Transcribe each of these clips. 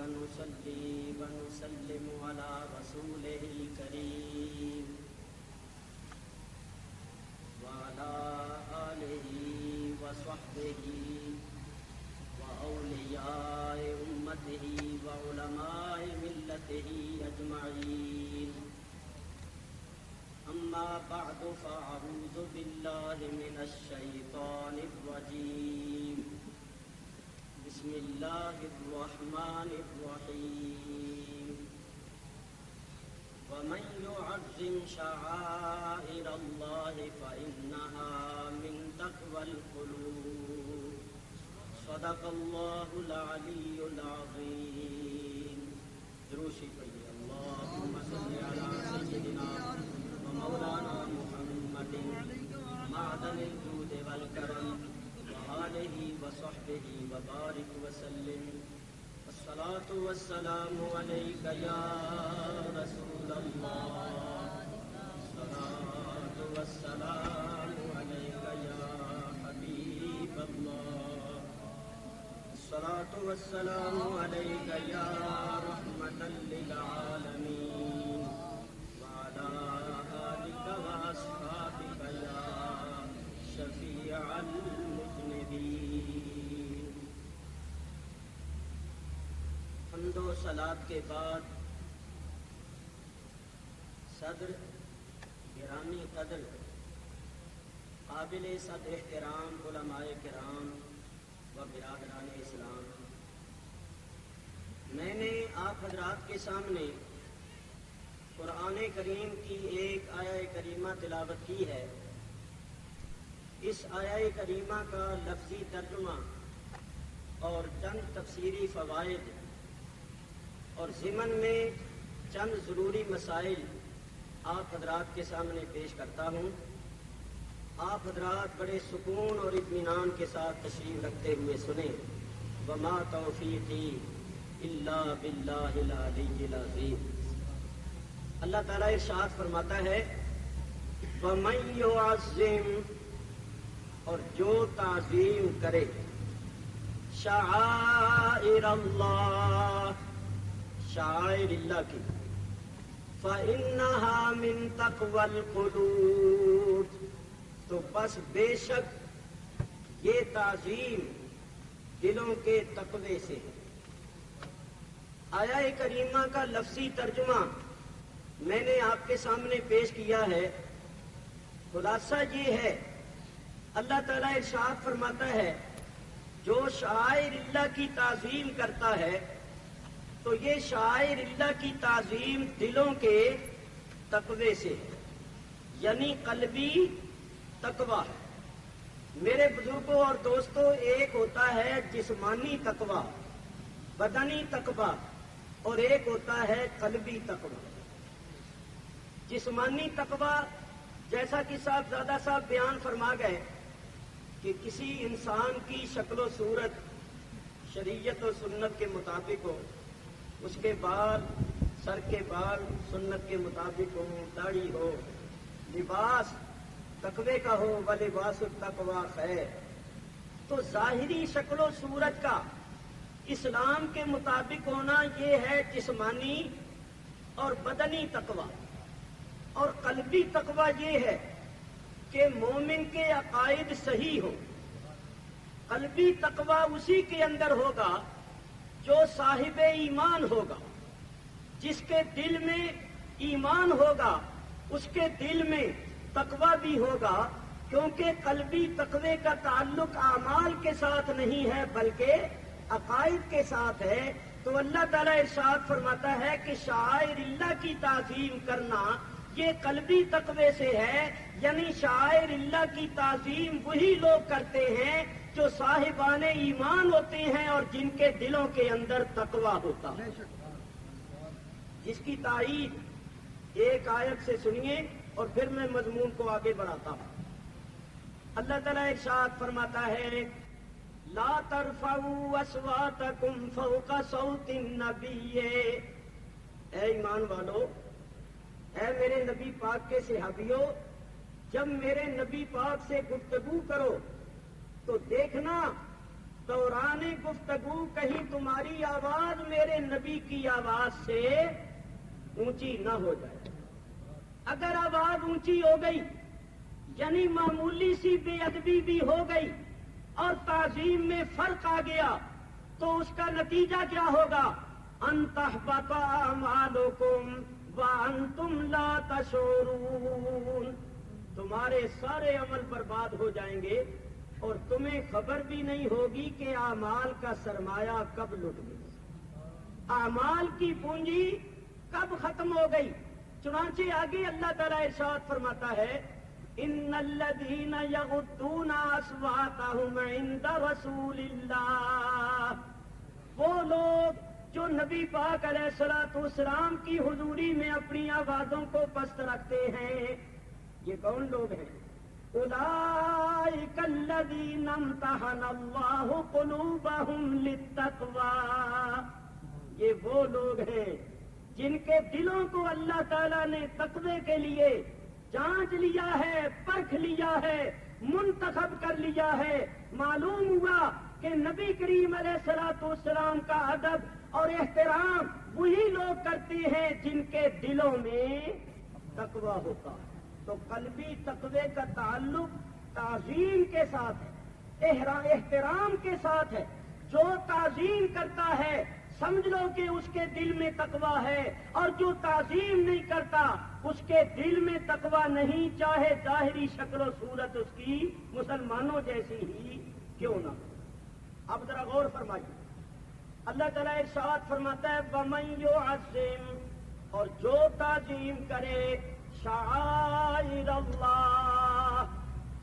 ونصلي ونسلم على رسوله الكريم وعلى آله وصحبه وأولياء أمته وعلماء ملته أجمعين. أما بعد فأعوذ بالله من الشيطان الرجيم. بسم الله الرحمن الرحيم. ومن يعظم شعائر الله فإنها من تقوى القلوب. صدق الله العلي العظيم. دروشی پڑھیے. اللهم صل على سيدنا ومولانا محمد معدن الجود والكرم وآله وصحبه وبارك وسلم. الصلاة والسلام عليك يا رسول الله. الصلاة والسلام عليك يا حبيب الله. الصلاة والسلام عليك يا رحمة للعالمين وعلى آلك وأصحابك يا شفيع المذنبين. حمد و صلاۃ کے بعد صدر گرامی قدر قابل صد احترام علماء کرام و برادران اسلام، میں نے آپ حضرات کے سامنے قرآن کریم کی ایک آیہ کریمہ تلاوت کی ہے. اس آیہ کریمہ کا لفظی ترجمہ اور چند تفسیری فوائد اور ضمن میں چند ضروری مسائل آپ حضرات کے سامنے پیش کرتا ہوں. آپ حضرات بڑے سکون اور اطمینان کے ساتھ تشریف رکھتے ہوئے سنیں. وما توفیقی الا باللہ العلی العظیم. اللہ تعالیٰ ارشاد فرماتا ہے ومن یعظم، اور جو تعظیم کرے، شعائر اللہ، شعائر اللہ کی، فإنہا من تقوی القلوب، تو بس بے شک یہ تعظیم دلوں کے تقوی سے ہے. آیہ کریمہ کا لفظی ترجمہ میں نے آپ کے سامنے پیش کیا ہے. خلاصہ یہ ہے، اللہ تعالیٰ ارشاد فرماتا ہے جو شعائر اللہ کی تعظیم کرتا ہے تو یہ شعائر اللہ کی تعظیم دلوں کے تقوی سے ہے، یعنی قلبی تقوی ہے. میرے بزرگوں اور دوستوں، ایک ہوتا ہے جسمانی تقوی، بدنی تقوی، اور ایک ہوتا ہے قلبی تقوی. جسمانی تقوی جیسا کہ صاحبزادہ صاحب بیان فرما گئے کہ کسی انسان کی شکل و صورت شریعت و سنت کے مطابق ہو، اس کے بال، سر کے بال سنت کے مطابق ہو، داڑھی ہو، لباس تقوی کا ہو، وَلِبَاسُ التَّقْوَىٰ خیر. تو ظاہری شکل و صورت کا اسلام کے مطابق ہونا یہ ہے جسمانی اور بدنی تقوی. اور قلبی تقوی یہ ہے کہ مومن کے عقائد صحیح ہو. قلبی تقوی اسی کے اندر ہوگا جو صاحب ایمان ہوگا. جس کے دل میں ایمان ہوگا اس کے دل میں تقوی بھی ہوگا، کیونکہ قلبی تقوی کا تعلق اعمال کے ساتھ نہیں ہے بلکہ عقائد کے ساتھ ہے. تو اللہ تعالیٰ ارشاد فرماتا ہے کہ شعائر اللہ کی تعظیم کرنا یہ قلبی تقوی سے ہے، یعنی شعائر اللہ کی تعظیم وہی لوگ کرتے ہیں جو صاحبان ایمان ہوتے ہیں اور جن کے دلوں کے اندر تقوی ہوتا ہے. جس کی تائید ایک آیت سے سنیے اور پھر میں مضمون کو آگے بڑھاتا ہوں. اللہ تعالیٰ ارشاد فرماتا ہے لا ترفعوا اصواتکم فوق صوت النبی. اے ایمان والو، اے میرے نبی پاک کے صحابیوں، جب میرے نبی پاک سے گفتگو کرو تو دیکھنا دوران گفتگو کہیں تمہاری آواز میرے نبی کی آواز سے اونچی نہ ہو جائے. اگر آواز اونچی ہو گئی یعنی معمولی سی بے ادبی بھی ہو گئی اور تعظیم میں فرق آ گیا تو اس کا نتیجہ کیا ہوگا؟ ان تحبط اعمالکم وانتم لا تشعرون. تمہارے سارے عمل برباد ہو جائیں گے اور تمہیں خبر بھی نہیں ہوگی کہ اعمال کا سرمایہ کب لٹ گیا، اعمال کی پونجی کب ختم ہو گئی. چنانچہ آگے اللہ تعالیٰ ارشاد فرماتا ہے ان الذین یغضون اصواتهم عند رسول اللہ. وہ لوگ جو نبی پاک علیہ الصلوۃ والسلام کی حضوری میں اپنی آوازوں کو پست رکھتے ہیں، یہ کون لوگ ہیں؟ اولئک الذین امتحن اللہ قلوبہم للتقوی. یہ وہ لوگ ہیں جن کے دلوں کو اللہ تعالیٰ نے تقوی کے لیے جانچ لیا ہے، پرکھ لیا ہے، منتخب کر لیا ہے. معلوم ہوا کہ نبی کریم علیہ الصلوۃ والسلام کا ادب اور احترام وہی لوگ کرتے ہیں جن کے دلوں میں تقوی ہوتا ہے. تو قلبی تقوی کا تعلق تعظیم کے ساتھ ہے، احترام کے ساتھ ہے. جو تعظیم کرتا ہے سمجھ لو کہ اس کے دل میں تقوی ہے، اور جو تعظیم نہیں کرتا اس کے دل میں تقوی نہیں، چاہے ظاہری شکل و صورت اس کی مسلمانوں جیسی ہی کیوں نہ ہو. اب ذرا غور فرمائیے، اللہ تعالیٰ ارشاد فرماتا ہے وَمَن يُعَظِّمْ، اور جو تعظیم کرے شعائر اللہ،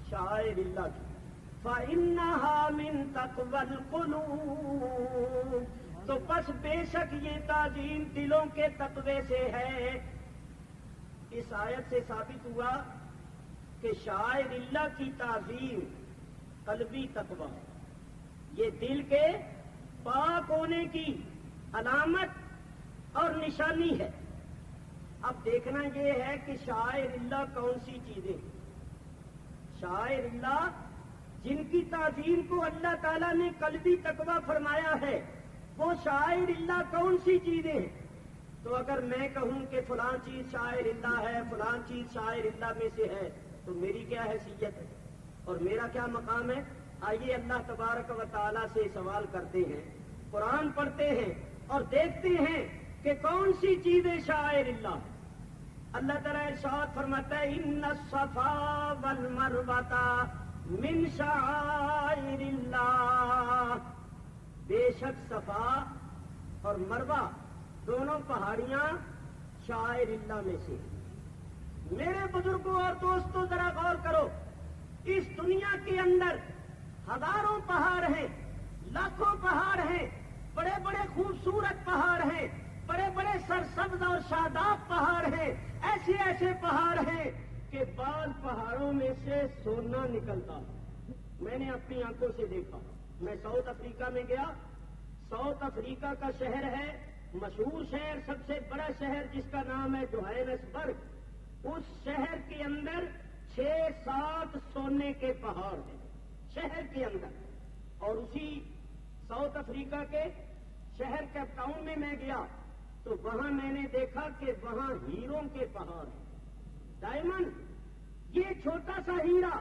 شعائر اللہ کی، فَإِنَّهَا مِن تَقْوَى الْقُلُوبِ، تو بس بے شک یہ تعظیم دلوں کے تقوی سے ہے. اس آیت سے ثابت ہوا کہ شاعر اللہ کی تعظیم قلبی تقوی ہے، یہ دل کے پاک ہونے کی علامت اور نشانی ہے. اب دیکھنا یہ ہے کہ شاعر اللہ کون سی چیزیں، شاعر اللہ جن کی تعظیم کو اللہ تعالیٰ نے قلبی تقوی فرمایا ہے، وہ شاعر اللہ کون سی چیزیں ہیں. تو اگر میں کہوں کہ فلاں چیز شاعر اللہ ہے، فلاں چیز شاعر اللہ میں سے ہے، تو میری کیا حیثیت ہے اور میرا کیا مقام ہے؟ آئیے اللہ تبارک و تعالیٰ سے سوال کرتے ہیں، قرآن پڑھتے ہیں اور دیکھتے ہیں کہ کون سی چیزیں شاعر اللہ. اللہ تعالیٰ ارشاد فرماتا ہے ان الصفا والمروۃ من شعائر اللہ، بے شک صفا اور مروہ دونوں پہاڑیاں شاعر اللہ میں سے. میرے بزرگوں اور دوستوں ذرا غور کرو، اس دنیا کے اندر ہزاروں پہاڑ ہیں، لاکھوں پہاڑ ہیں، بڑے بڑے خوبصورت پہاڑ ہیں، بڑے بڑے سرسبز اور شاداب پہاڑ ہیں، ایسے ایسے پہاڑ ہیں کہ بعض پہاڑوں میں سے سونا نکلتا. میں نے اپنی آنکھوں سے دیکھا. میں ساؤتھ افریقہ میں گیا. ساؤتھ افریقہ کا شہر ہے مشہور شہر، سب سے بڑا شہر جس کا نام ہے جوہانسبرگ. اس شہر کے اندر 6-7 سونے کے پہاڑ ہیں شہر کے اندر. اور اسی ساؤتھ افریقہ کے شہر کیپ ٹاؤن میں گیا تو وہاں میں نے دیکھا کہ وہاں ہیروں کے پہاڑ ہیں، ڈائمنڈ. یہ چھوٹا سا ہیرا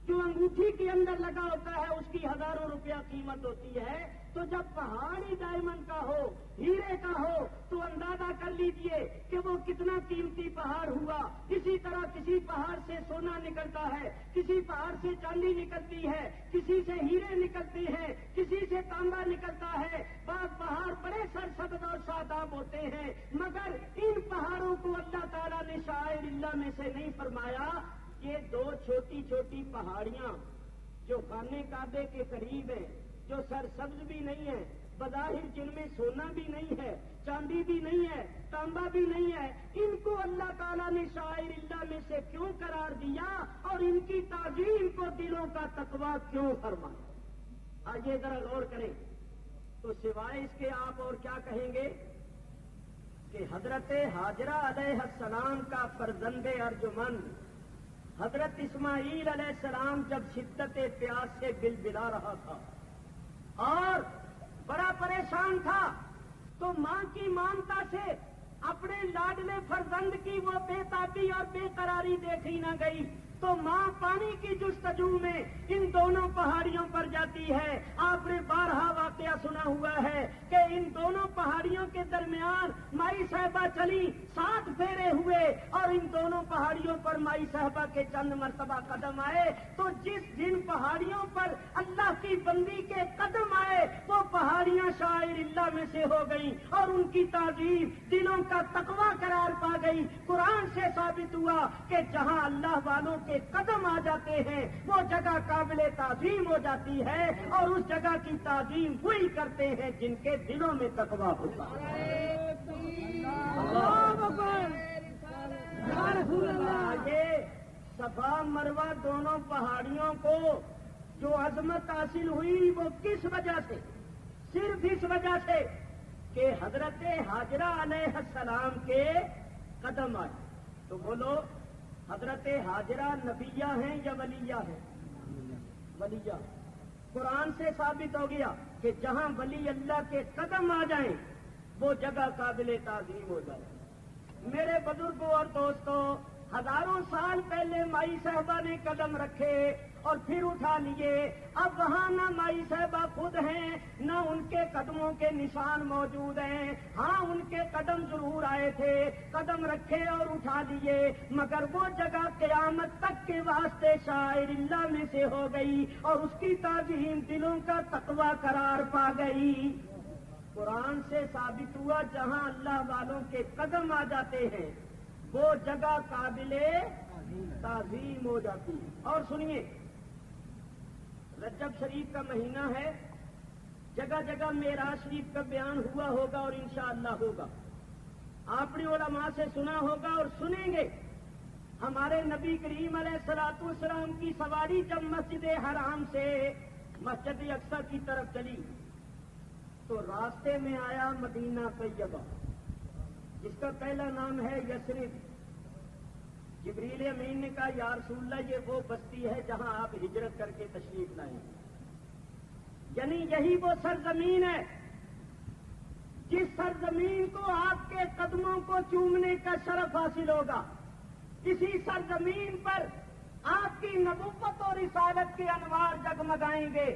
جو انگوٹھی کے اندر لگا ہوتا ہے اس کی ہزاروں روپیہ قیمت ہوتی ہے. تو جب پہاڑی ڈائمنڈ کا ہو، ہیرے کا ہو، تو اندازہ کر لیجئے کہ وہ کتنا قیمتی پہاڑ ہوا. اسی طرح کسی پہاڑ سے سونا نکلتا ہے، کسی پہاڑ سے چاندی نکلتی ہے، کسی سے ہیرے نکلتے ہیں، کسی سے تانبا نکلتا ہے. بعض پہاڑ بڑے سرسبز اور شاداب ہوتے ہیں، مگر ان پہاڑوں کو اللہ تعالیٰ نے شاعر اللہ میں سے نہیں فرمایا. یہ 2 چھوٹی چھوٹی پہاڑیاں جو خانے کعبے کے قریب ہیں، جو سرسبز بھی نہیں ہے، بظاہر جن میں سونا بھی نہیں ہے، چاندی بھی نہیں ہے، تانبا بھی نہیں ہے، ان کو اللہ تعالیٰ نے شاعر اللہ میں سے کیوں قرار دیا اور ان کی تعظیم کو دلوں کا تقویٰ کیوں فرمایا؟ آئیے ذرا غور کریں. تو سوائے اس کے آپ اور کیا کہیں گے کہ حضرت ہاجرہ علیہ السلام کا فرزند ارجمند حضرت اسماعیل علیہ السلام جب شدت پیاس سے بلبلا رہا تھا اور بڑا پریشان تھا، تو ماں کی مامتا سے اپنے لاڈلے فرزند کی وہ بے تابی اور بے قراری دیکھی نہ گئی، تو ماں پانی کی جستجو میں ان دونوں پہاڑیوں پر جاتی ہے۔ آپ نے بارہا واقعہ سنا ہوا ہے کہ ان دونوں پہاڑیوں کے درمیان مائی صاحبہ چلی، 7 پھیرے ہوئے، اور ان دونوں پہاڑیوں پر مائی صاحبہ کے چند مرتبہ قدم آئے، تو جن پہاڑیوں پر اللہ کی بندی کے قدم آئے وہ پہاڑیاں شاعر اللہ میں سے ہو گئیں، اور ان کی تعظیم دلوں کا تقویٰ قرار پا گئی۔ قرآن سے ثابت ہوا کہ جہاں اللہ والوں کے قدم آ جاتے ہیں وہ جگہ قابل تعظیم ہو جاتی ہے، اور اس جگہ کی تعظیم وہی کرتے ہیں جن کے دلوں میں تقویٰ ہوتا ہے۔ یہ صفا مروہ دونوں پہاڑیوں کو جو عظمت حاصل ہوئی وہ کس وجہ سے؟ صرف اس وجہ سے کہ حضرت ہاجرہ علیہ السلام کے قدم آئے۔ تو بولو، حضرت ہاجرہ نبیہ ہیں یا ولیہ ہیں؟ ولیہ۔ قرآن سے ثابت ہو گیا کہ جہاں ولی اللہ کے قدم آ جائیں وہ جگہ قابل تعظیم ہو جائے۔ میرے بزرگوں اور دوستوں، ہزاروں سال پہلے مائی صاحبہ نے قدم رکھے اور پھر اٹھا لیے۔ اب وہاں نہ مائی صاحبہ خود ہیں، نہ ان کے قدموں کے نشان موجود ہیں۔ ہاں، ان کے قدم ضرور آئے تھے، قدم رکھے اور اٹھا لیے، مگر وہ جگہ قیامت تک کے واسطے شاعر اللہ میں سے ہو گئی، اور اس کی تعظیم دلوں کا تقویٰ قرار پا گئی۔ قرآن سے ثابت ہوا جہاں اللہ والوں کے قدم آ جاتے ہیں وہ جگہ قابل تعظیم ہو جاتی ہے۔ اور سنیے، رجب شریف کا مہینہ ہے، جگہ جگہ معراج شریف کا بیان ہوا ہوگا اور انشاءاللہ ہوگا۔ آپ نے علماء سے سنا ہوگا اور سنیں گے۔ ہمارے نبی کریم علیہ الصلوۃ والسلام کی سواری جب مسجد حرام سے مسجد اقصی کی طرف چلی تو راستے میں آیا مدینہ طیبہ، جس کا پہلا نام ہے یثرب۔ جبریل امین نے کہا یا رسول اللہ یہ وہ بستی ہے جہاں آپ ہجرت کر کے تشریف لائیں، یعنی یہی وہ سرزمین ہے جس سرزمین کو آپ کے قدموں کو چومنے کا شرف حاصل ہوگا۔ اسی سرزمین پر آپ کی نبوت اور رسالت کے انوار جگمگائیں گے۔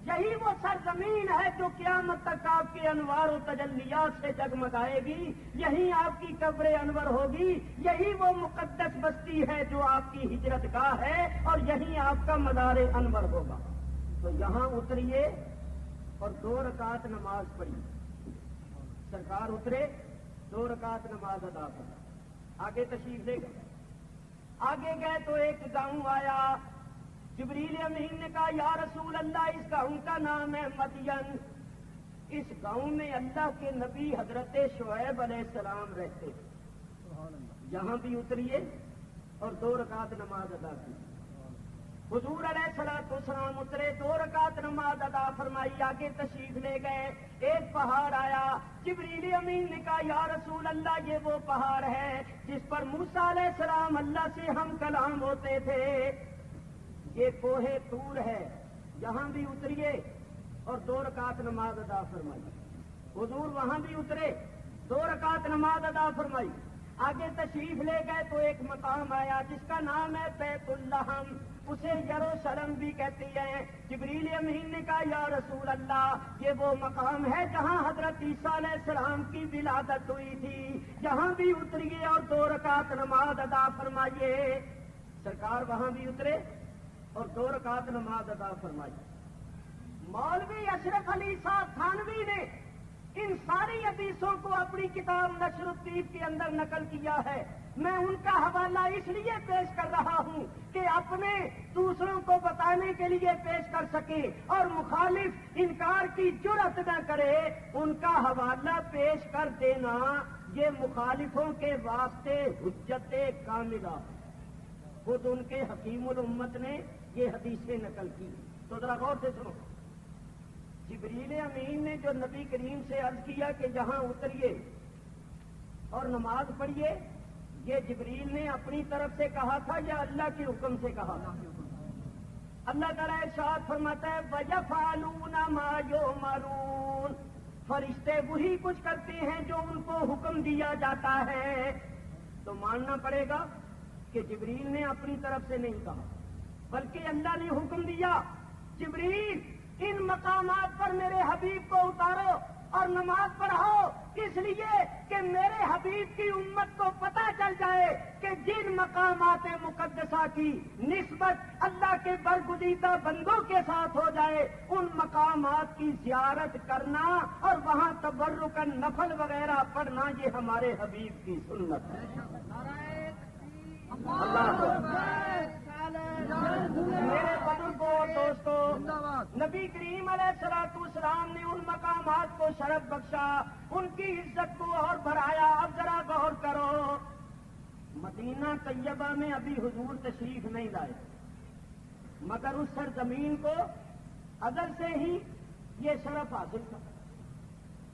یہی وہ سرزمین ہے جو قیامت تک آپ کے انوار و تجلیات سے جگمگائے گی، یہی آپ کی قبر انور ہوگی، یہی وہ مقدس بستی ہے جو آپ کی ہجرت گاہ ہے، اور یہی آپ کا مزار انور ہوگا۔ تو یہاں اتریے اور 2 رکعت نماز پڑھی۔ سرکار اترے، 2 رکعت نماز ادا کر، آگے تشریف لے گئے۔ آگے گئے تو ایک گاؤں آیا، جبریل امین نے کہا یا رسول اللہ اس گاؤں کا نام ہے مدین، اس گاؤں میں اللہ کے نبی حضرت شعیب علیہ السلام رہتے، یہاں بھی اتریے اور 2 رکعت نماز ادا کی۔ حضور علیہ الصلوۃ والسلام اترے، 2 رکعت نماز ادا فرمائی، آگے تشریف لے گئے۔ ایک پہاڑ آیا، جبریل امین نے کہا یا رسول اللہ یہ وہ پہاڑ ہے جس پر موسیٰ علیہ السلام اللہ سے ہم کلام ہوتے تھے، یہ کوہ طور ہے، یہاں بھی اتریے اور 2 رکعت نماز ادا فرمائی۔ حضور وہاں بھی اترے، 2 رکعت نماز ادا فرمائی، آگے تشریف لے گئے تو ایک مقام آیا جس کا نام ہے بیت اللحم، اسے یروشلم بھی کہتی ہیں۔ جبریل امین نے کہا یا رسول اللہ یہ وہ مقام ہے جہاں حضرت عیسیٰ علیہ السلام کی ولادت ہوئی تھی، یہاں بھی اتریے اور 2 رکعت نماز ادا فرمائیے۔ سرکار وہاں بھی اترے اور 2 رکعت نماز ادا فرمائی۔ مولوی اشرف علی صاحب تھانوی نے ان ساری حدیثوں کو اپنی کتاب نشر الطیب کے اندر نقل کیا ہے۔ میں ان کا حوالہ اس لیے پیش کر رہا ہوں کہ اپنے دوسروں کو بتانے کے لیے پیش کر سکے اور مخالف انکار کی جرأت نہ کرے۔ ان کا حوالہ پیش کر دینا یہ مخالفوں کے واسطے حجت کاملہ، خود ان کے حکیم الامت نے یہ حدیثیں نقل کی۔ تو ذرا غور سے سنو، جبریل امین نے جو نبی کریم سے عرض کیا کہ جہاں اتریے اور نماز پڑھیے، یہ جبریل نے اپنی طرف سے کہا تھا یا اللہ کے حکم سے کہا تھا؟ اللہ تعالیٰ ارشاد فرماتا ہے وَيَفْعَلُونَ مَا يُؤْمَرُونَ، فرشتے وہی کچھ کرتے ہیں جو ان کو حکم دیا جاتا ہے۔ تو ماننا پڑے گا کہ جبریل نے اپنی طرف سے نہیں کہا، بلکہ اللہ نے حکم دیا جبریل ان مقامات پر میرے حبیب کو اتارو اور نماز پڑھاؤ، اس لیے کہ میرے حبیب کی امت کو پتہ چل جائے کہ جن مقامات مقدسہ کی نسبت اللہ کے برگزیدہ بندوں کے ساتھ ہو جائے، ان مقامات کی زیارت کرنا اور وہاں تبرکاً نفل وغیرہ پڑھنا یہ ہمارے حبیب کی سنت ہے۔ میرے بزرگوں اور دوستوں، نبی کریم علیہ السلام نے ان مقامات کو شرف بخشا، ان کی عزت کو اور بڑھایا۔ اب ذرا غور کرو، مدینہ طیبہ میں ابھی حضور تشریف نہیں لائے، مگر اس سرزمین کو ازل سے ہی یہ شرف حاصل تھا۔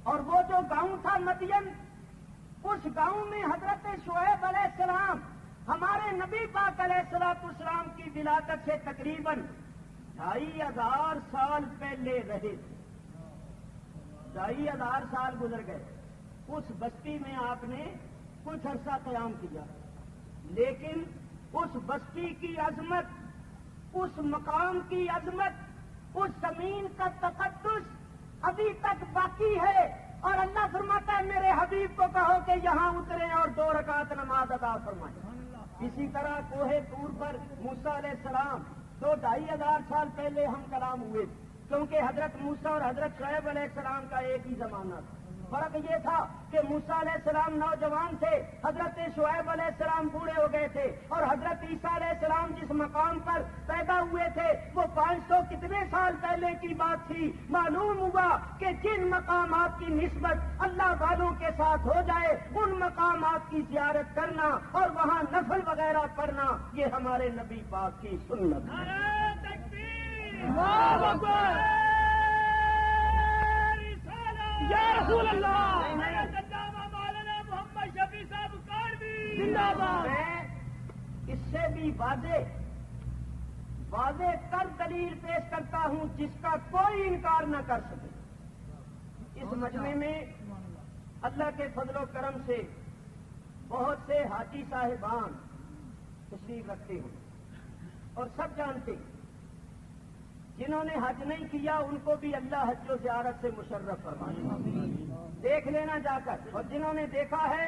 اور وہ جو گاؤں تھا مدین، اس گاؤں میں حضرت شعیب علیہ السلام ہمارے نبی پاک علیہ السلام کی ولادت سے تقریباً 2500 سال پہلے رہے تھے۔ 2500 سال گزر گئے، اس بستی میں آپ نے کچھ عرصہ قیام کیا، لیکن اس بستی کی عظمت، اس مقام کی عظمت، اس زمین کا تقدس ابھی تک باقی ہے۔ اور اللہ فرماتا ہے میرے حبیب کو کہو کہ یہاں اتریں اور 2 رکعت نماز ادا فرمائیں۔ اسی طرح کوہ طور پر موسیٰ علیہ السلام 2500 سال پہلے ہم کلام ہوئے، کیونکہ حضرت موسیٰ اور حضرت شعیب علیہ السلام کا ایک ہی زمانہ تھا۔ فرق یہ تھا کہ موسیٰ علیہ السلام نوجوان تھے، حضرت شعیب علیہ السلام بوڑھے ہو گئے تھے، اور حضرت عیسیٰ علیہ السلام جس مقام پر پیدا ہوئے تھے وہ 500 کتنے سال پہلے کی بات تھی۔ معلوم ہوا کہ جن مقامات کی نسبت اللہ والوں کے ساتھ ہو جائے، ان مقامات کی زیارت کرنا اور وہاں نفل وغیرہ پڑھنا یہ ہمارے نبی پاک کی سنت ہے۔ یا رسول اللہ، مولانا محمد شفیع صاحب کاروی زندہ باد۔ میں اس سے بھی واضح کر دلیل پیش کرتا ہوں جس کا کوئی انکار نہ کر سکے۔ اس مجمع میں اللہ کے فضل و کرم سے بہت سے حاجی صاحبان تشریف رکھتے ہیں اور سب جانتے ہیں، جنہوں نے حج نہیں کیا ان کو بھی اللہ حج و زیارت سے مشرف فرمائے، دیکھ لینا جا کر، اور جنہوں نے دیکھا ہے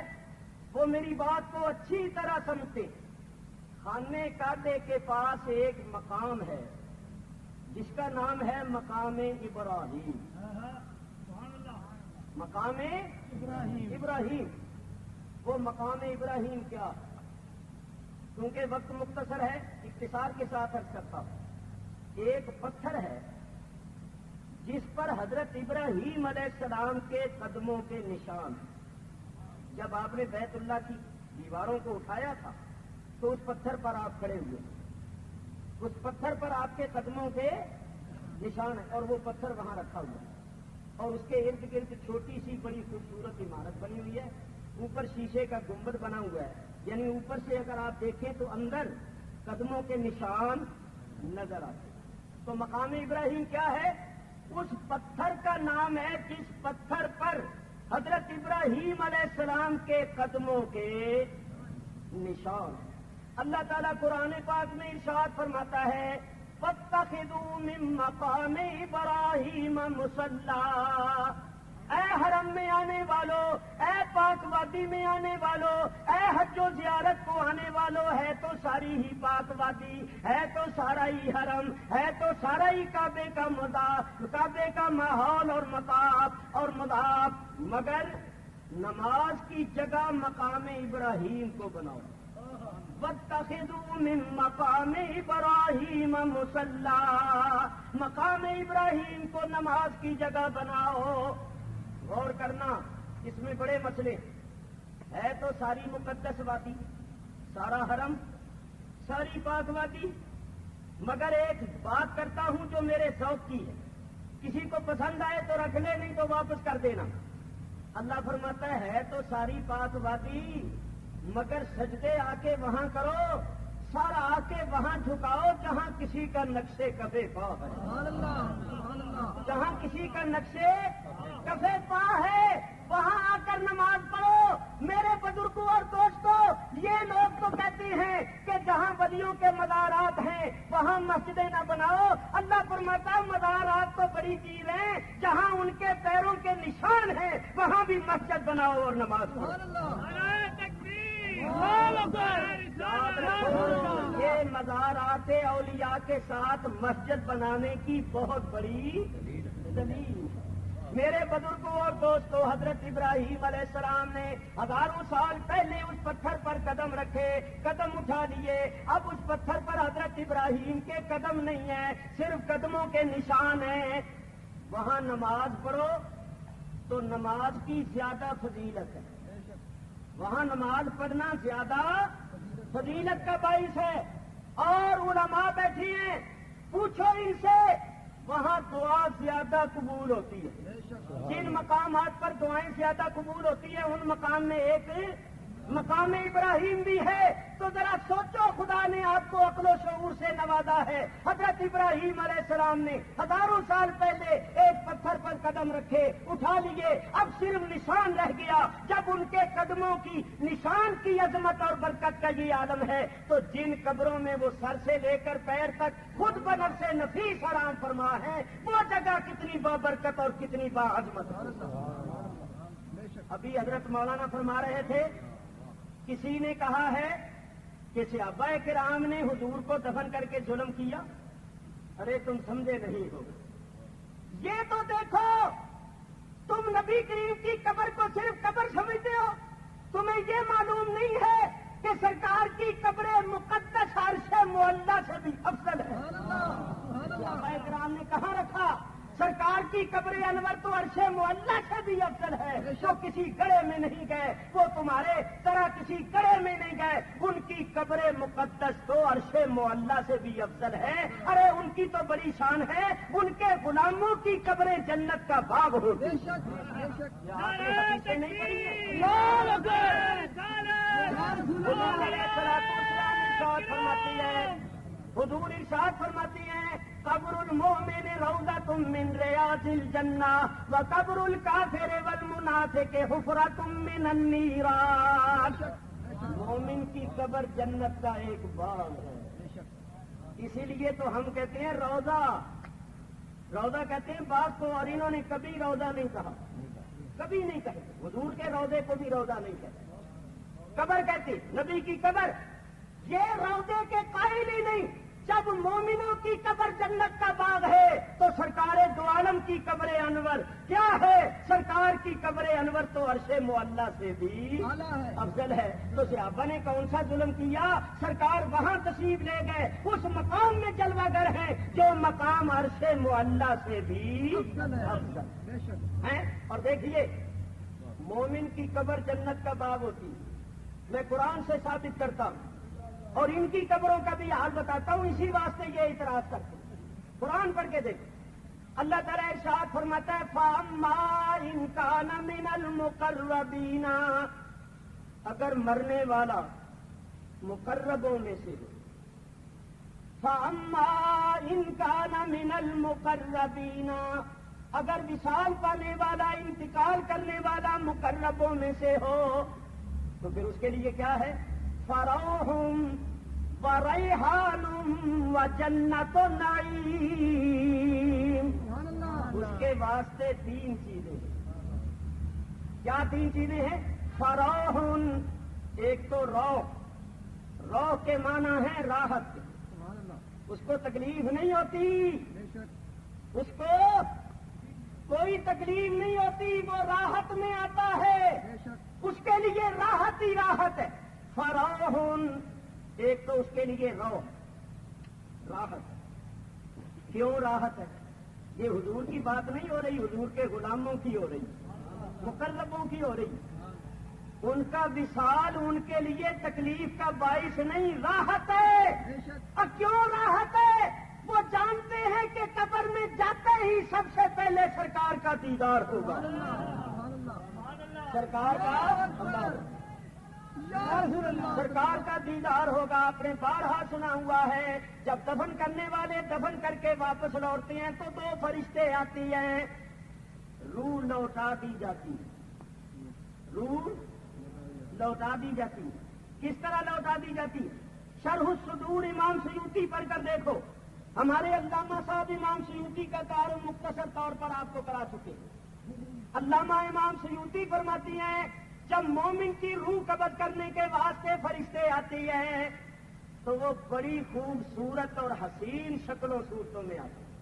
وہ میری بات کو اچھی طرح سمجھتے۔ خانہ کعبے کے پاس ایک مقام ہے جس کا نام ہے مقام ابراہیم۔ مقام ابراہیم، وہ مقام ابراہیم کیا؟ کیونکہ وقت مختصر ہے، اختصار کے ساتھ عرض کرتا ہوں۔ ایک پتھر ہے جس پر حضرت ابراہیم علیہ السلام کے قدموں کے نشان۔ جب آپ نے بیت اللہ کی دیواروں کو اٹھایا تھا تو اس پتھر پر آپ کھڑے ہوئے، اس پتھر پر آپ کے قدموں کے نشان ہیں، اور وہ پتھر وہاں رکھا ہوا ہے، اور اس کے ارد گرد چھوٹی سی بڑی خوبصورت عمارت بنی ہوئی ہے، اوپر شیشے کا گنبد بنا ہوا ہے، یعنی اوپر سے اگر آپ دیکھیں تو اندر قدموں کے نشان نظر آتے۔ تو مقام ابراہیم کیا ہے؟ اس پتھر کا نام ہے جس پتھر پر حضرت ابراہیم علیہ السلام کے قدموں کے نشان۔ اللہ تعالیٰ قرآن پاک میں ارشاد فرماتا ہے فَاتَّخِذُوا مِن مَّقَامِ إِبْرَاهِيمَ مُصَلًّى۔ اے حرم میں آنے والوں، اے پاک وادی میں آنے والوں، اے حج و زیارت کو آنے والوں، ہے تو ساری ہی پاک وادی، ہے تو سارا ہی حرم، ہے تو سارا ہی کعبے کا ماحول اور مطاف اور مذاق، مگر نماز کی جگہ مقام ابراہیم کو بناؤ۔ وَاتَّخِذُوا مِن مَّقَامِ إِبْرَاهِيمَ مُصَلًّى، مقام ابراہیم کو نماز کی جگہ بناؤ۔ غور کرنا، اس میں بڑے مسئلے، ہے تو ساری مقدس وادی، سارا حرم، ساری پاک وادی، مگر ایک بات کرتا ہوں جو میرے ذوق کی ہے، کسی کو پسند آئے تو رکھ لے، نہیں تو واپس کر دینا۔ اللہ فرماتا ہے تو ساری پاک وادی، مگر سجدے آ کے وہاں کرو، سر آ کے وہاں جھکاؤ جہاں کسی کا نقشے کفے پا ہے، جہاں کسی کا نقشے کفے پا ہے وہاں آ کر نماز پڑھو۔ میرے بزرگوں اور دوستوں، یہ لوگ تو کہتے ہیں کہ جہاں ولیوں کے مزارات ہیں وہاں مسجدیں نہ بناؤ۔ اللہ فرماتا مزارات تو بڑی چیز ہے، جہاں ان کے پیروں کے نشان ہیں وہاں بھی مسجد بناؤ اور نماز پڑھو۔ یہ مزارات اولیاء کے ساتھ مسجد بنانے کی بہت بڑی دلیل۔ میرے بزرگوں اور دوستوں، حضرت ابراہیم علیہ السلام نے ہزاروں سال پہلے اس پتھر پر قدم رکھے، قدم اٹھا لیے۔ اب اس پتھر پر حضرت ابراہیم کے قدم نہیں ہیں، صرف قدموں کے نشان ہیں۔ وہاں نماز پڑھو تو نماز کی زیادہ فضیلت ہے، وہاں نماز پڑھنا زیادہ فضیلت کا باعث ہے۔ اور علماء بیٹھی ہیں، پوچھو ان سے، وہاں دعا زیادہ قبول ہوتی ہے۔ جن مقامات پر دعائیں زیادہ قبول ہوتی ہیں ان مقام میں ایک مقام ابراہیم بھی ہے۔ تو ذرا سوچو، خدا نے آپ کو عقل و شعور سے نوازا ہے۔ حضرت ابراہیم علیہ السلام نے ہزاروں سال پہلے ایک پتھر پر قدم رکھے، اٹھا لیے، اب صرف نشان رہ گیا۔ جب ان کے قدموں کی نشان کی عظمت اور برکت کا یہ عالم ہے تو جن قبروں میں وہ سر سے لے کر پیر تک خود بنفس سے نفیس آرام فرما ہے، وہ جگہ کتنی بابرکت اور کتنی باعظمت۔ ابھی حضرت مولانا فرما رہے تھے، کسی نے کہا ہے کہ صحابہ کرام نے حضور کو دفن کر کے ظلم کیا۔ ارے تم سمجھے نہیں ہو، یہ تو دیکھو، تم نبی کریم کی قبر کو صرف قبر سمجھتے ہو، تمہیں یہ معلوم نہیں ہے کہ سرکار کی قبر مقدس عرش معلیٰ سے بھی افضل ہے۔ صحابہ کرام نے کہاں رکھا؟ سرکار کی قبر انور تو عرش معلیٰ سے بھی افضل ہے، جو کسی گڑھے میں نہیں گئے، وہ تمہارے طرح کسی گڑھے میں نہیں گئے، ان کی قبر مقدس تو عرش معلیٰ سے بھی افضل ہے۔ ارے ان کی تو بڑی شان ہے، ان کے غلاموں کی قبریں جنت کا باغ ہوگی۔ حضور ارشاد فرماتی ہیں، قبر المؤمن روضۃ من ریاض الجنہ وقبر الکافر والمنافق حفرۃ من النیران۔ مومن کی قبر جنت کا ایک باغ ہے، اسی لیے تو ہم کہتے ہیں روضہ، روضہ کہتے ہیں باغ کو، اور انہوں نے کبھی روضہ نہیں کہا، کبھی نہیں کہتے، حضور کے روضے کو بھی روضہ نہیں کہتے، قبر کہتے، نبی کی قبر، یہ روضے کے قائل ہی نہیں۔ جب مومنوں کی قبر جنت کا باغ ہے تو سرکار دو عالم کی قبر انور کیا ہے؟ سرکار کی قبر انور تو عرش معلیٰ سے بھی افضل ہے۔ تو صحابہ نے کون سا ظلم کیا؟ سرکار وہاں تشریف لے گئے، اس مقام میں جلوہ گر ہے جو مقام عرش معلیٰ سے بھی افضل ہے۔ اور دیکھیے، مومن کی قبر جنت کا باغ ہوتی ہے، میں قرآن سے ثابت کرتا ہوں، اور ان کی قبروں کا بھی حال بتاتا ہوں، اسی واسطے یہ اعتراض کرتے ہیں۔ قرآن پڑھ کے دیکھو، اللہ تعالیٰ ارشاد فرماتا ہے، فَأَمَّا إِن كَانَ مِنَ الْمُقَرَّبِينَ، اگر مرنے والا مقربوں میں سے ہو، فَأَمَّا إِن كَانَ مِنَ الْمُقَرَّبِينَ، اگر وصال پانے والا، انتقال کرنے والا مقربوں میں سے ہو تو پھر اس کے لیے کیا ہے؟ فَرَوْحٌ وَرَيْحَانٌ وَجَنَّتُ نَعِيمٍ، اس کے واسطے تین چیزیں ہیں۔ کیا تین چیزیں ہیں؟ فَرَوْحٌ، ایک تو روح، روح کے معنی ہے راحت، اس کو تکلیف نہیں ہوتی، اس کو کوئی تکلیف نہیں ہوتی، وہ راحت میں آتا ہے، اس کے لیے راحت ہی راحت ہے۔ فَرَوْحٌ، ایک تو اس کے لیے روح، راحت۔ کیوں راحت ہے؟ یہ حضور کی بات نہیں ہو رہی، حضور کے غلاموں کی ہو رہی، مقربوں کی ہو رہی۔ ان کا وصال ان کے لیے تکلیف کا باعث نہیں، راحت ہے۔ اور کیوں راحت ہے؟ وہ جانتے ہیں کہ قبر میں جاتے ہی سب سے پہلے سرکار کا دیدار ہوگا، سرکار کا، سرکار کا دیدار ہوگا. آپ نے بارہا سنا ہوا ہے جب دفن کرنے والے دفن کر کے واپس لوٹتے ہیں تو دو فرشتے آتی ہیں, روح لوٹا دی جاتی, روح لوٹا دی جاتی. کس طرح لوٹا دی جاتی؟ شرح الصدور امام سیوطی پڑھ کر دیکھو. ہمارے علامہ صاحب امام سیوطی کا تعارف مختصر طور پر آپ کو کرا چکے. علامہ امام سیوطی فرماتی ہیں جب مومن کی روح قبض کرنے کے واسطے فرشتے آتی ہیں تو وہ بڑی خوبصورت اور حسین شکل و صورتوں میں آتے ہیں.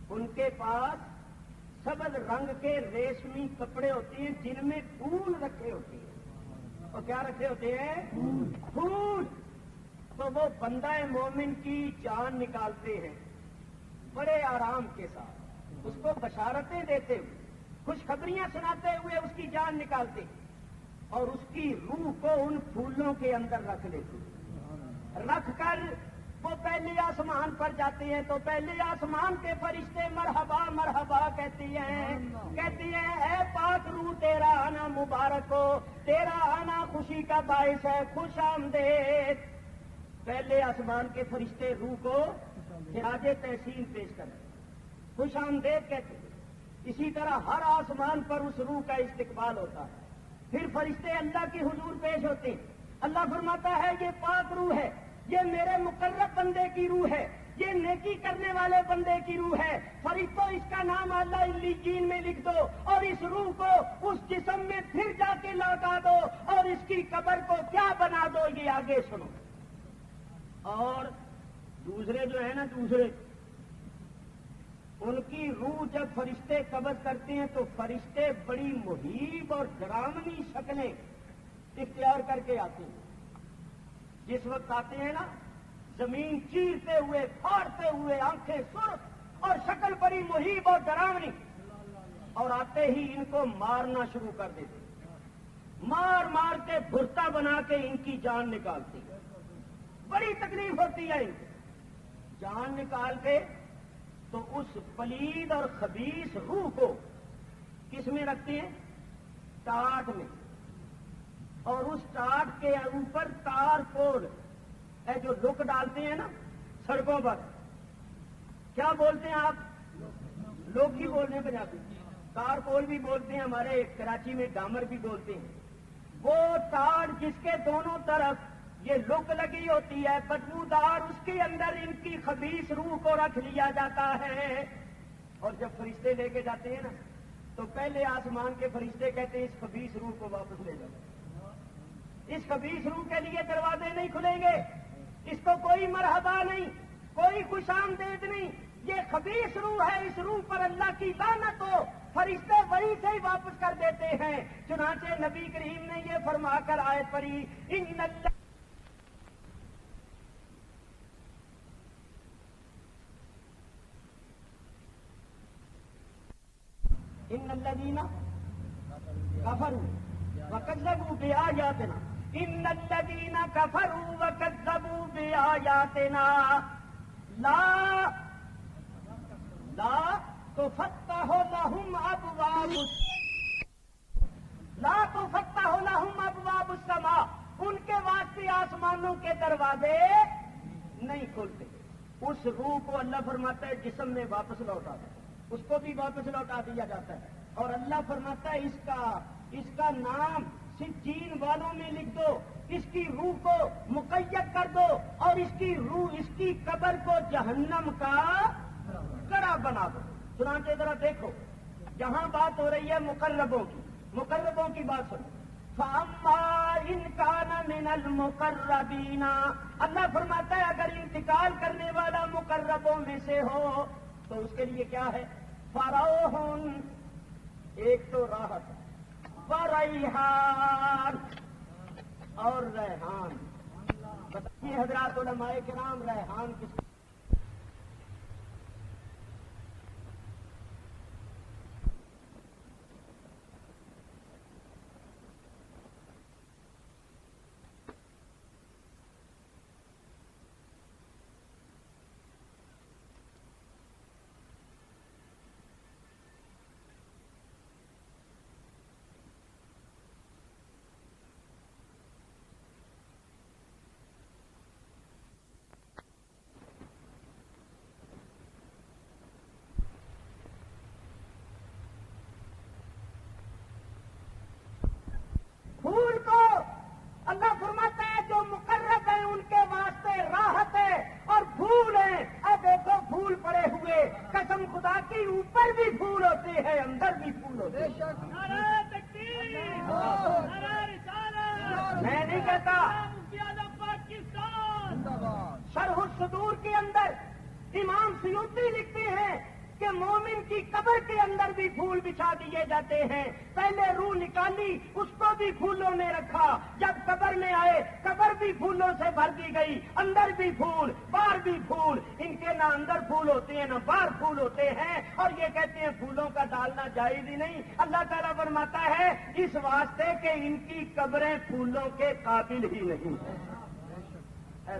ان کے پاس سبز رنگ کے ریشمی کپڑے ہوتے ہیں جن میں پھول رکھے ہوتے ہیں. اور کیا رکھے ہوتے ہیں؟ پھول. تو وہ بندہ مومن کی جان نکالتے ہیں بڑے آرام کے ساتھ, اس کو بشارتیں دیتے ہوئے, خوشخبریاں سناتے ہوئے اس کی جان نکالتے اور اس کی روح کو ان پھولوں کے اندر رکھ لیتے. رکھ کر وہ پہلے آسمان پر جاتے ہیں تو پہلے آسمان کے فرشتے مرحبا مرحبا کہتی ہیں اے پاک روح تیرا آنا مبارک ہو, تیرا آنا خوشی کا باعث ہے, خوش آمدید. پہلے آسمان کے فرشتے روح کو خراج تحسین پیش کرتے, خوش آمدید کہتے ہیں. اسی طرح ہر آسمان پر اس روح کا استقبال ہوتا ہے. پھر فرشتے اللہ کی حضور پیش ہوتے ہیں. اللہ فرماتا ہے یہ پاک روح ہے, یہ میرے مقرب بندے کی روح ہے, یہ نیکی کرنے والے بندے کی روح ہے. فرشتوں اس کا نام اعلیٰ علیین میں لکھ دو اور اس روح کو اس جسم میں پھر جا کے لوٹا دو اور اس کی قبر کو کیا بنا دو, یہ آگے سنو. اور دوسرے جو ہے نا دوسرے, ان کی روح جب فرشتے قبض کرتے ہیں تو فرشتے بڑی مہیب اور ڈراؤنی شکلیں اختیار کر کے آتے ہیں. جس وقت آتے ہیں نا زمین چیرتے ہوئے پھاڑتے ہوئے, آنکھیں سرخ اور شکل بڑی مہیب اور ڈراؤنی, اور آتے ہی ان کو مارنا شروع کر دیتے, مار مار کے بھرتا بنا کے ان کی جان نکالتے. بڑی تکلیف ہوتی ہے ان کو. جان نکال کے تو اس پلید اور خبیث روح کو کس میں رکھتے ہیں؟ ٹاٹ میں. اور اس ٹاٹ کے اوپر تار کول جو لک ڈالتے ہیں نا سڑکوں پر, کیا بولتے ہیں آپ؟ لوگ ہی بولنے پہ جاتے ہیں. تار کول بھی بولتے ہیں, ہمارے کراچی میں ڈامر بھی بولتے ہیں. وہ تار جس کے دونوں طرف یہ لک لگی ہوتی ہے بدبودار, اس کے اندر ان کی خبیث روح کو رکھ لیا جاتا ہے. اور جب فرشتے لے کے جاتے ہیں نا تو پہلے آسمان کے فرشتے کہتے ہیں اس خبیث روح کو واپس لے جاؤ. اس خبیث روح کے لیے دروازے نہیں کھلیں گے, اس کو کوئی مرحبا نہیں, کوئی خوش آمدید نہیں. یہ خبیث روح ہے, اس روح پر اللہ کی لعنت ہو. فرشتے وہی سے ہی واپس کر دیتے ہیں. چنانچہ نبی کریم نے یہ فرما کر آیت پڑھی ان الذین کفروا وکذبوا بآیاتنا, ان الذین کفروا وکذبوا بآیاتنا لا تفتح لهم ابواب السماء, ان کے واسطے آسمانوں کے دروازے نہیں کھلتے. اس روح کو اللہ فرماتا ہے جسم میں واپس لوٹا دے, اس کو بھی واپس لوٹا دیا جاتا ہے. اور اللہ فرماتا ہے اس کا نام سجین والوں میں لکھ دو, اس کی روح کو مقید کر دو اور اس کی روح, اس کی قبر کو جہنم کا کڑا بنا دو. چنانچہ ذرا دیکھو جہاں بات ہو رہی ہے مقربوں کی بات سنو. فَأَمَّا إِنْ كَانَ مِنَ الْمُقَرَّبِينَ, اللہ فرماتا ہے اگر انتقال کرنے والا مقربوں میں سے ہو تو اس کے لیے کیا ہے؟ فَرَوْحٌ, ایک تو راحت, وَرَيْحَانٌ, اور ریحان. بتائیے حضرات علماء کرام ریحان کس میں نہیں کہتا. پاکستان شرح الصدور کے اندر امام سیوطی لکھتے ہیں کہ مومن کی قبر کے اندر بھی پھول بچھا دیے جاتے ہیں. پہلے روح نکالی, اس کو بھی پھولوں میں رکھا. جب قبر میں آئے, قبر بھی پھولوں سے بھر دی گئی, اندر بھی پھول, باہر بھی پھول. ان کے نہ اندر پھول ہوتے ہیں نہ باہر پھول ہوتے ہیں, اور یہ کہتے ہیں پھولوں کا ڈالنا جائز ہی نہیں. اللہ تعالیٰ فرماتا ہے اس واسطے کہ ان کی قبریں پھولوں کے قابل ہی نہیں ہیں.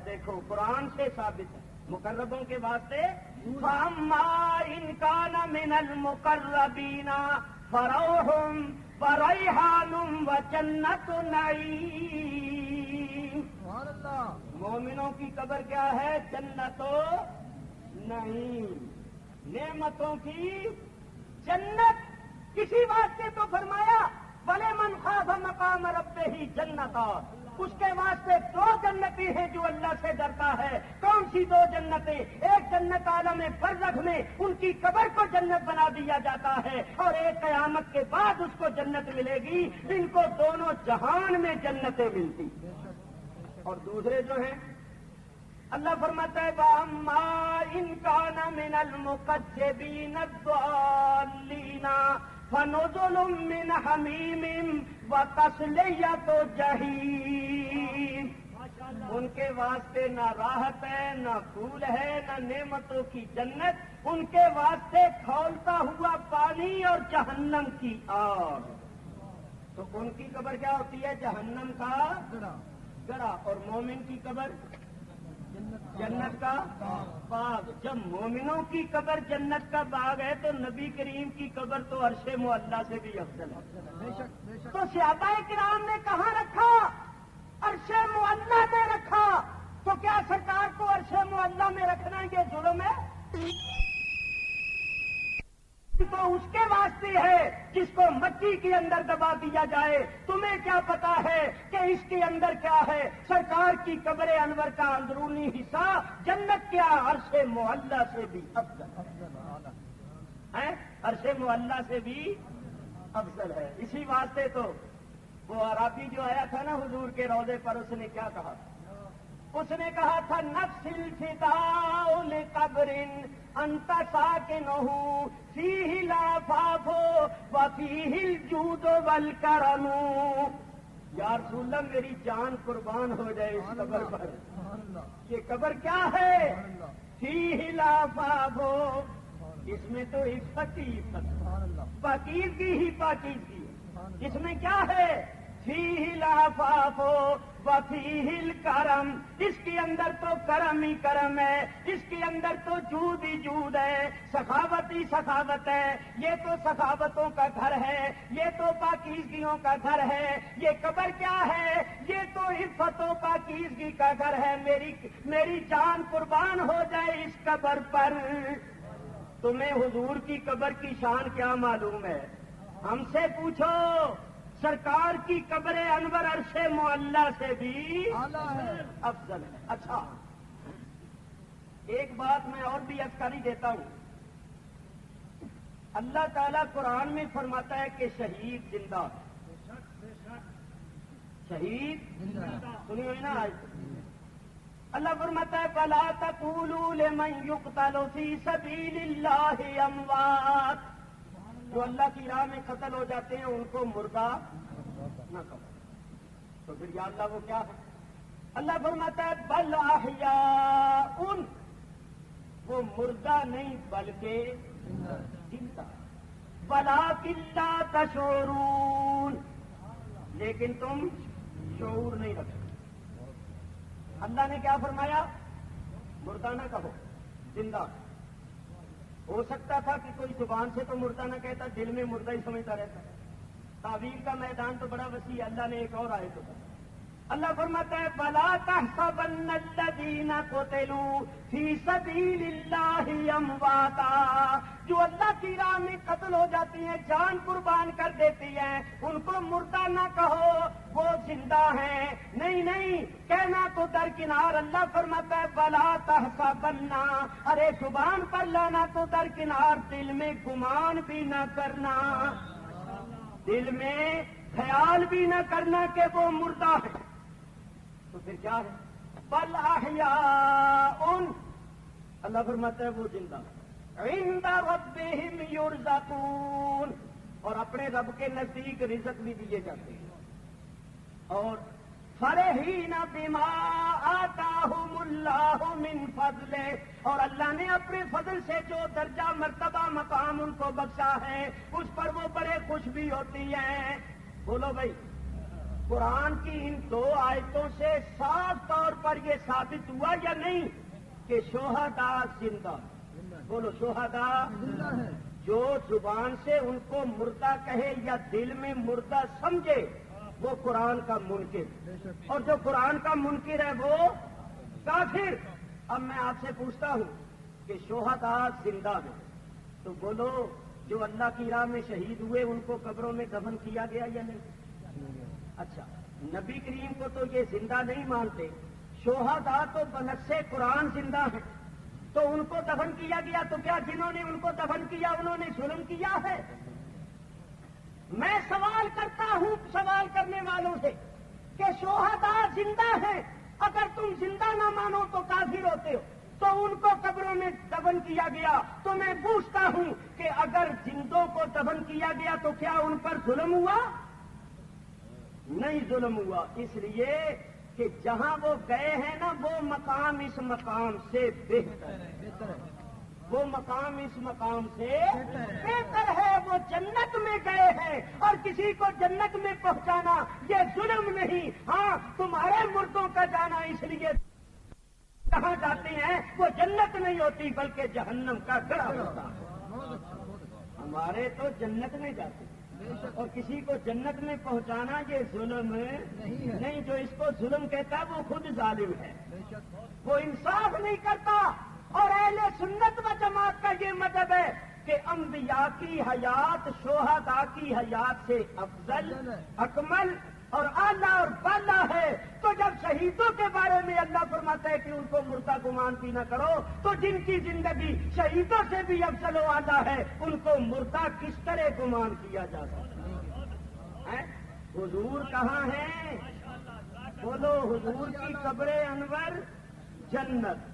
دیکھو قرآن سے ثابت ہے مقربوں کے واسطے. فَأَمَّا إِنْ كَانَ مِنَ الْمُقَرَّبِينَ فَرَوْحٌ وَرَيْحَانٌ وَجَنَّةُ نَعِيمٍ. مومنوں کی قبر کیا ہے؟ جنت و نعیم, نعمتوں کی جنت. کسی واسطے تو فرمایا وَلِمَنْ خَافَ مَقَامَ رَبِّهِ جَنَّتَانِ. اس کے واسطے دو جنتیں ہیں جو اللہ سے ڈرتا ہے. کون سی دو جنتیں؟ ایک جنت عالم برزخ میں ان کی قبر کو جنت بنا دیا جاتا ہے, اور ایک قیامت کے بعد اس کو جنت ملے گی. ان کو دونوں جہان میں جنتیں ملتی. اور دوسرے جو ہیں اللہ فرماتا ہے وَأَمَّا إِنْ كَانَ مِنَ الْمُكَذِّبِينَ الضَّالِّينَ فَنُزُلٌ مِّنْ حَمِيمٍ وَتَصْلِيَةُ جَحِيمٍ. ان کے واسطے نہ راحت ہے, نہ پھول ہے, نہ نعمتوں کی جنت. ان کے واسطے کھولتا ہوا پانی اور جہنم کی آگ. تو ان کی قبر کیا ہوتی ہے؟ جہنم کا گڑا. اور مومن کی قبر جنت کا باغ. جب مومنوں کی قبر جنت کا باغ ہے تو نبی کریم کی قبر تو عرش معلیٰ سے بھی افضل ہے. تو صحابہ کرام نے کہاں رکھا؟ عرش معلیٰ میں رکھا. تو کیا سرکار کو عرش معلیٰ میں رکھنا یہ ظلم ہے؟ تو اس کے واسطے ہے جس کو مٹی کے اندر دبا دیا جائے. تمہیں کیا پتا ہے کہ اس کے اندر کیا ہے؟ سرکار کی قبر انور کا اندرونی حصہ جنت کیا عرش معلیٰ سے بھی افضل ہے. عرش معلیٰ سے بھی افضل ہے. اسی واسطے تو وہ عربی جو آیا تھا نا حضور کے روضے پر, اس نے کیا کہا؟ اس نے کہا تھا نفس الفداء لقبر انت ساکنہ فیہ العفاف وفیہ الجود والکرم. یا رسول اللہ میری جان قربان ہو جائے اس قبر پر. یہ قبر کیا ہے؟ فیہ العفاف, اس میں تو عفت ہی عفت, پاکیزگی ہی پاکیزگی. اس میں کیا ہے؟ فیہ العفاف وفیہ الکرم. اس کے اندر تو کرم ہی کرم ہے, اس کے اندر تو جود ہی جود ہے, سخاوت ہی سخاوت ہے. یہ تو سخاوتوں کا گھر ہے, یہ تو پاکیزگیوں کا گھر ہے. یہ قبر کیا ہے؟ یہ تو عفت و پاکیزگی کا گھر ہے. میری جان قربان ہو جائے اس قبر پر. تمہیں حضور کی قبر کی شان کیا معلوم ہے؟ ہم سے پوچھو. سرکار کی قبر انور عرش معلیٰ سے بھی افضل ہے. اچھا ایک بات میں اور بھی عرض دیتا ہوں. اللہ تعالیٰ قرآن میں فرماتا ہے کہ شہید زندہ. شہید سنی ہوئی نا آج. اللہ فرماتا ہے فَلَا تَقُولُوا لِمَنْ يُقْتَلُ فِي سَبِيلِ اللَّهِ أَمْوَاتٌ. جو اللہ کی راہ میں قتل ہو جاتے ہیں ان کو مردہ نہ کہو. تو پھر یا اللہ وہ کیا ہے؟ اللہ فرماتا ہے بل احیاء, وہ مردہ نہیں بلکہ زندہ. ولکن لا تشعرون, لیکن تم شعور نہیں رکھتے. اللہ نے کیا فرمایا؟ مردہ نہ کہو, زندہ. ہو سکتا تھا کہ کوئی زبان سے تو مردہ نہ کہتا, دل میں مردہ ہی سمجھتا رہتا. تعبیر کا میدان تو بڑا وسیع ہے. اللہ نے ایک اور آیت تو اللہ فرماتا ہے فَلَا تَحْسَبَنَّ الَّذِينَ قُتِلُوا فِي سَبِيلِ اللَّهِ أَمْوَاتًا. جو اللہ کی راہ میں قتل ہو جاتی ہیں, جان قربان کر دیتی ہیں, ان کو مردہ نہ کہو, وہ زندہ ہیں. نہیں نہیں, کہنا تو درکنار. اللہ فرماتا ہے فَلَا تَحْسَبَنَّ, ارے زبان پر لانا تو درکنار, دل میں گمان بھی نہ کرنا. دل میں خیال بھی نہ کرنا کہ وہ مردہ ہے، تو پھر کیا ہے؟ بل احیاء، اللہ فرماتا ہے وہ زندہ عند ربہم یرزقون، اور اپنے رب کے نزدیک رزق بھی دیے جاتے ہیں. اور فرحین بما آتاہم اللہ من فضلہ، اور اللہ نے اپنے فضل سے جو درجہ مرتبہ مقام ان کو بخشا ہے اس پر وہ بڑے خوش بھی ہوتی ہیں. بولو بھائی، قرآن کی ان 2 آیتوں سے صاف طور پر یہ ثابت ہوا یا نہیں کہ شہداء زندہ؟ بولو شہداء جو زبان سے ان کو مردہ کہے یا دل میں مردہ سمجھے وہ قرآن کا منکر، اور جو قرآن کا منکر ہے وہ کافر. اب میں آپ سے پوچھتا ہوں کہ شہداء زندہ ہیں تو بولو جو اللہ کی راہ میں شہید ہوئے ان کو قبروں میں دفن کیا گیا یا نہیں؟ اچھا، نبی کریم کو تو یہ زندہ نہیں مانتے، شہداء تو بنفس قرآن زندہ ہیں، تو ان کو دفن کیا گیا، تو کیا جنہوں نے ان کو دفن کیا انہوں نے ظلم کیا ہے؟ میں سوال کرتا ہوں سوال کرنے والوں سے کہ شہداء زندہ ہیں، اگر تم زندہ نہ مانو تو کافر ہوتے ہو، تو ان کو قبروں میں دفن کیا گیا، تو میں پوچھتا ہوں کہ اگر زندوں کو دفن کیا گیا تو کیا ان پر ظلم ہوا؟ نہیں ظلم ہوا، اس لیے کہ جہاں وہ گئے ہیں نا وہ مقام اس مقام سے بہتر ہے، وہ مقام اس مقام سے بہتر ہے، وہ جنت میں گئے ہیں، اور کسی کو جنت میں پہنچانا یہ ظلم نہیں. ہاں تمہارے مردوں کا جانا اس لیے کہاں جاتے ہیں وہ جنت نہیں ہوتی بلکہ جہنم کا گڑھا ہوتا ہے. ہمارے تو جنت میں جاتے ہیں، اور کسی کو جنت میں پہنچانا یہ ظلم نہیں. جو اس کو ظلم کہتا ہے وہ خود ظالم ہے، وہ انصاف نہیں کرتا. اور اہل سنت و جماعت کا یہ مذہب ہے کہ انبیاء کی حیات شہداء کی حیات سے افضل، اکمل اور اعلیٰ اور بالا ہے. تو جب شہیدوں کے بارے میں اللہ فرماتا ہے کہ ان کو مردہ گمان بھی نہ کرو، تو جن کی زندگی شہیدوں سے بھی افضل و اعلیٰ ہے ان کو مردہ کس طرح گمان کیا جا سکتا ہے؟ حضور کہاں ہیں؟ بولو حضور کی قبر انور جنت،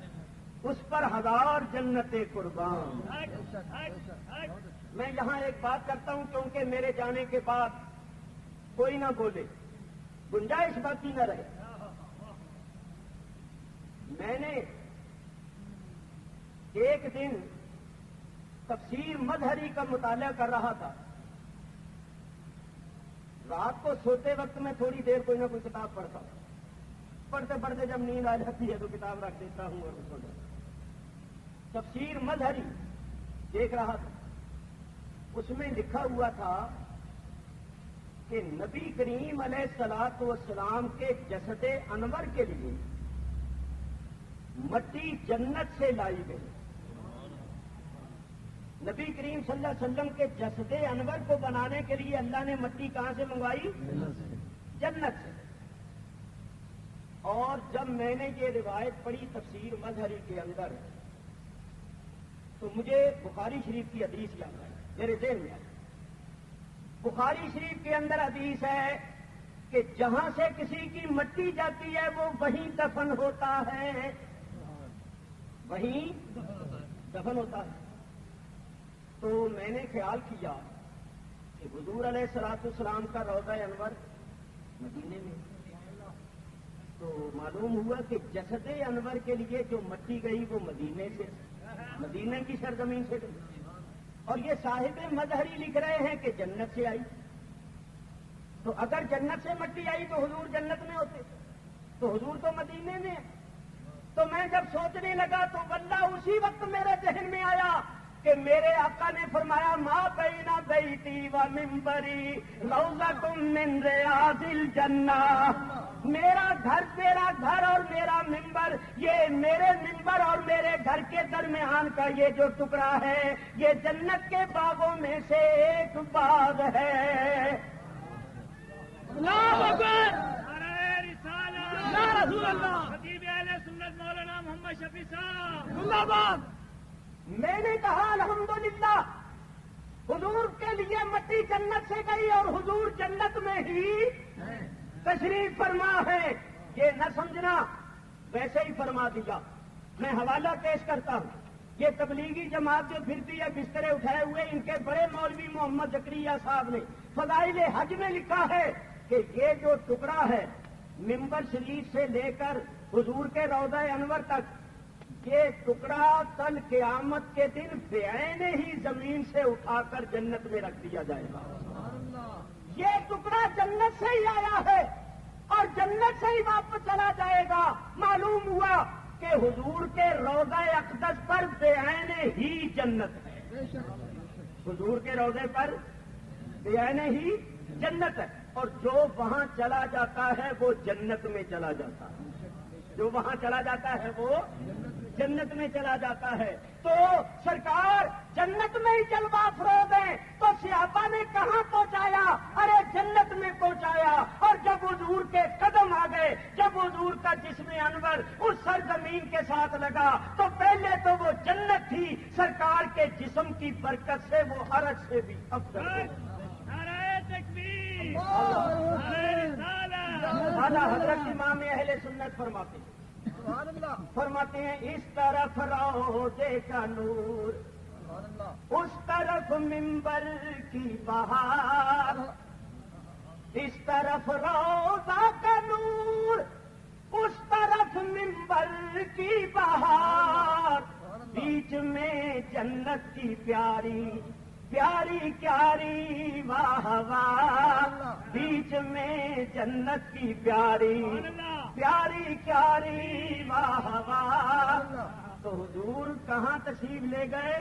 اس پر 1000 جنتیں قربان. میں یہاں ایک بات کرتا ہوں کیونکہ میرے جانے کے بعد کوئی نہ بولے، گنجائش باقی نہ رہے. میں نے ایک دن تفسیر مظہری کا مطالعہ کر رہا تھا، رات کو سوتے وقت میں تھوڑی دیر کوئی نہ کوئی کتاب پڑھتا ہوں، پڑھتے پڑھتے جب نیند آ جاتی ہے تو کتاب رکھ دیتا ہوں اور سو جاتا ہوں. تفسیر مظہری دیکھ رہا تھا، اس میں لکھا ہوا تھا کہ نبی کریم علیہ الصلوۃ والسلام کے جسد انور کے لیے مٹی جنت سے لائی گئی. نبی کریم صلی اللہ علیہ وسلم کے جسد انور کو بنانے کے لیے اللہ نے مٹی کہاں سے منگوائی؟ جنت سے. اور جب میں نے یہ روایت پڑھی تفسیر مظہری کے اندر تو مجھے بخاری شریف کی حدیث یاد آئی، میرے ذہن میں آئی. بخاری شریف کے اندر حدیث ہے کہ جہاں سے کسی کی مٹی جاتی ہے وہ وہیں دفن ہوتا ہے، وہیں دفن ہوتا ہے. تو میں نے خیال کیا کہ حضور علیہ الصلوۃ والسلام کا روضہ انور مدینے میں، تو معلوم ہوا کہ جسد انور کے لیے جو مٹی گئی وہ مدینے سے، مدینے کی سرزمین سے گئی. اور یہ صاحب مظہری لکھ رہے ہیں کہ جنت سے آئی. تو اگر جنت سے مٹی آئی تو حضور جنت میں ہوتے، تو حضور تو مدینے میں ہے. تو میں جب سوچنے لگا تو واللہ اسی وقت میرے ذہن میں آیا کہ میرے آقا نے فرمایا ما بین بیتی و منبری روضۃ من ریاض الجنہ. میرا گھر اور میرا منبر، یہ میرے منبر اور میرے گھر کے درمیان کا یہ جو ٹکڑا ہے یہ جنت کے باغوں میں سے ایک باغ ہے. اللہ اکبر، یا رسول اللہ، خطیب اہل سنت مولانا محمد شفیع صاحب زندہ باد. میں نے کہا الحمدللہ، حضور کے لیے مٹی جنت سے گئی اور حضور جنت میں ہی تشریف فرما ہے. یہ نہ سمجھنا ویسے ہی فرما دیا. میں حوالہ پیش کرتا ہوں. یہ تبلیغی جماعت جو پھرتی ہے بسترے اٹھائے ہوئے، ان کے بڑے مولوی محمد زکریا صاحب نے فضائل حج میں لکھا ہے کہ یہ جو ٹکڑا ہے منبر شریف سے لے کر حضور کے روضہ انور تک، یہ ٹکڑا کل قیامت کے دن بعین ہی زمین سے اٹھا کر جنت میں رکھ دیا جائے گا. یہ ٹکڑا جنت سے ہی آیا ہے اور جنت سے ہی واپس چلا جائے گا. معلوم ہوا کہ حضور کے روضہ اقدس پر بعین ہی جنت ہے. حضور کے روضے پر بعین ہی جنت ہے، اور جو وہاں چلا جاتا ہے وہ جنت میں چلا جاتا ہے. جو وہاں چلا جاتا ہے وہ جنت میں چلا جاتا ہے. تو سرکار جنت میں ہی جلوہ افروز ہیں، تو صحابہ نے کہاں پہنچایا؟ ارے جنت میں پہنچایا. اور جب حضور کے قدم آ گئے، جب حضور کا جسم انور اس سرزمین کے ساتھ لگا، تو پہلے تو وہ جنت تھی، سرکار کے جسم کی برکت سے وہ عرش سے بھی افضل ہے. اعلیٰ حضرت امام اہل سنت فرماتے ہیں اس طرف روضے کا نور، اس طرف منبر کی بہار. اس طرف روضہ کا نور، اس طرف منبر کی بہار. بیچ میں جنت کی پیاری پیاری پیاری واہ واہ. بیچ میں جنت کی پیاری پیاری پیاری واہ واہ. تو حضور کہاں تشریف لے گئے؟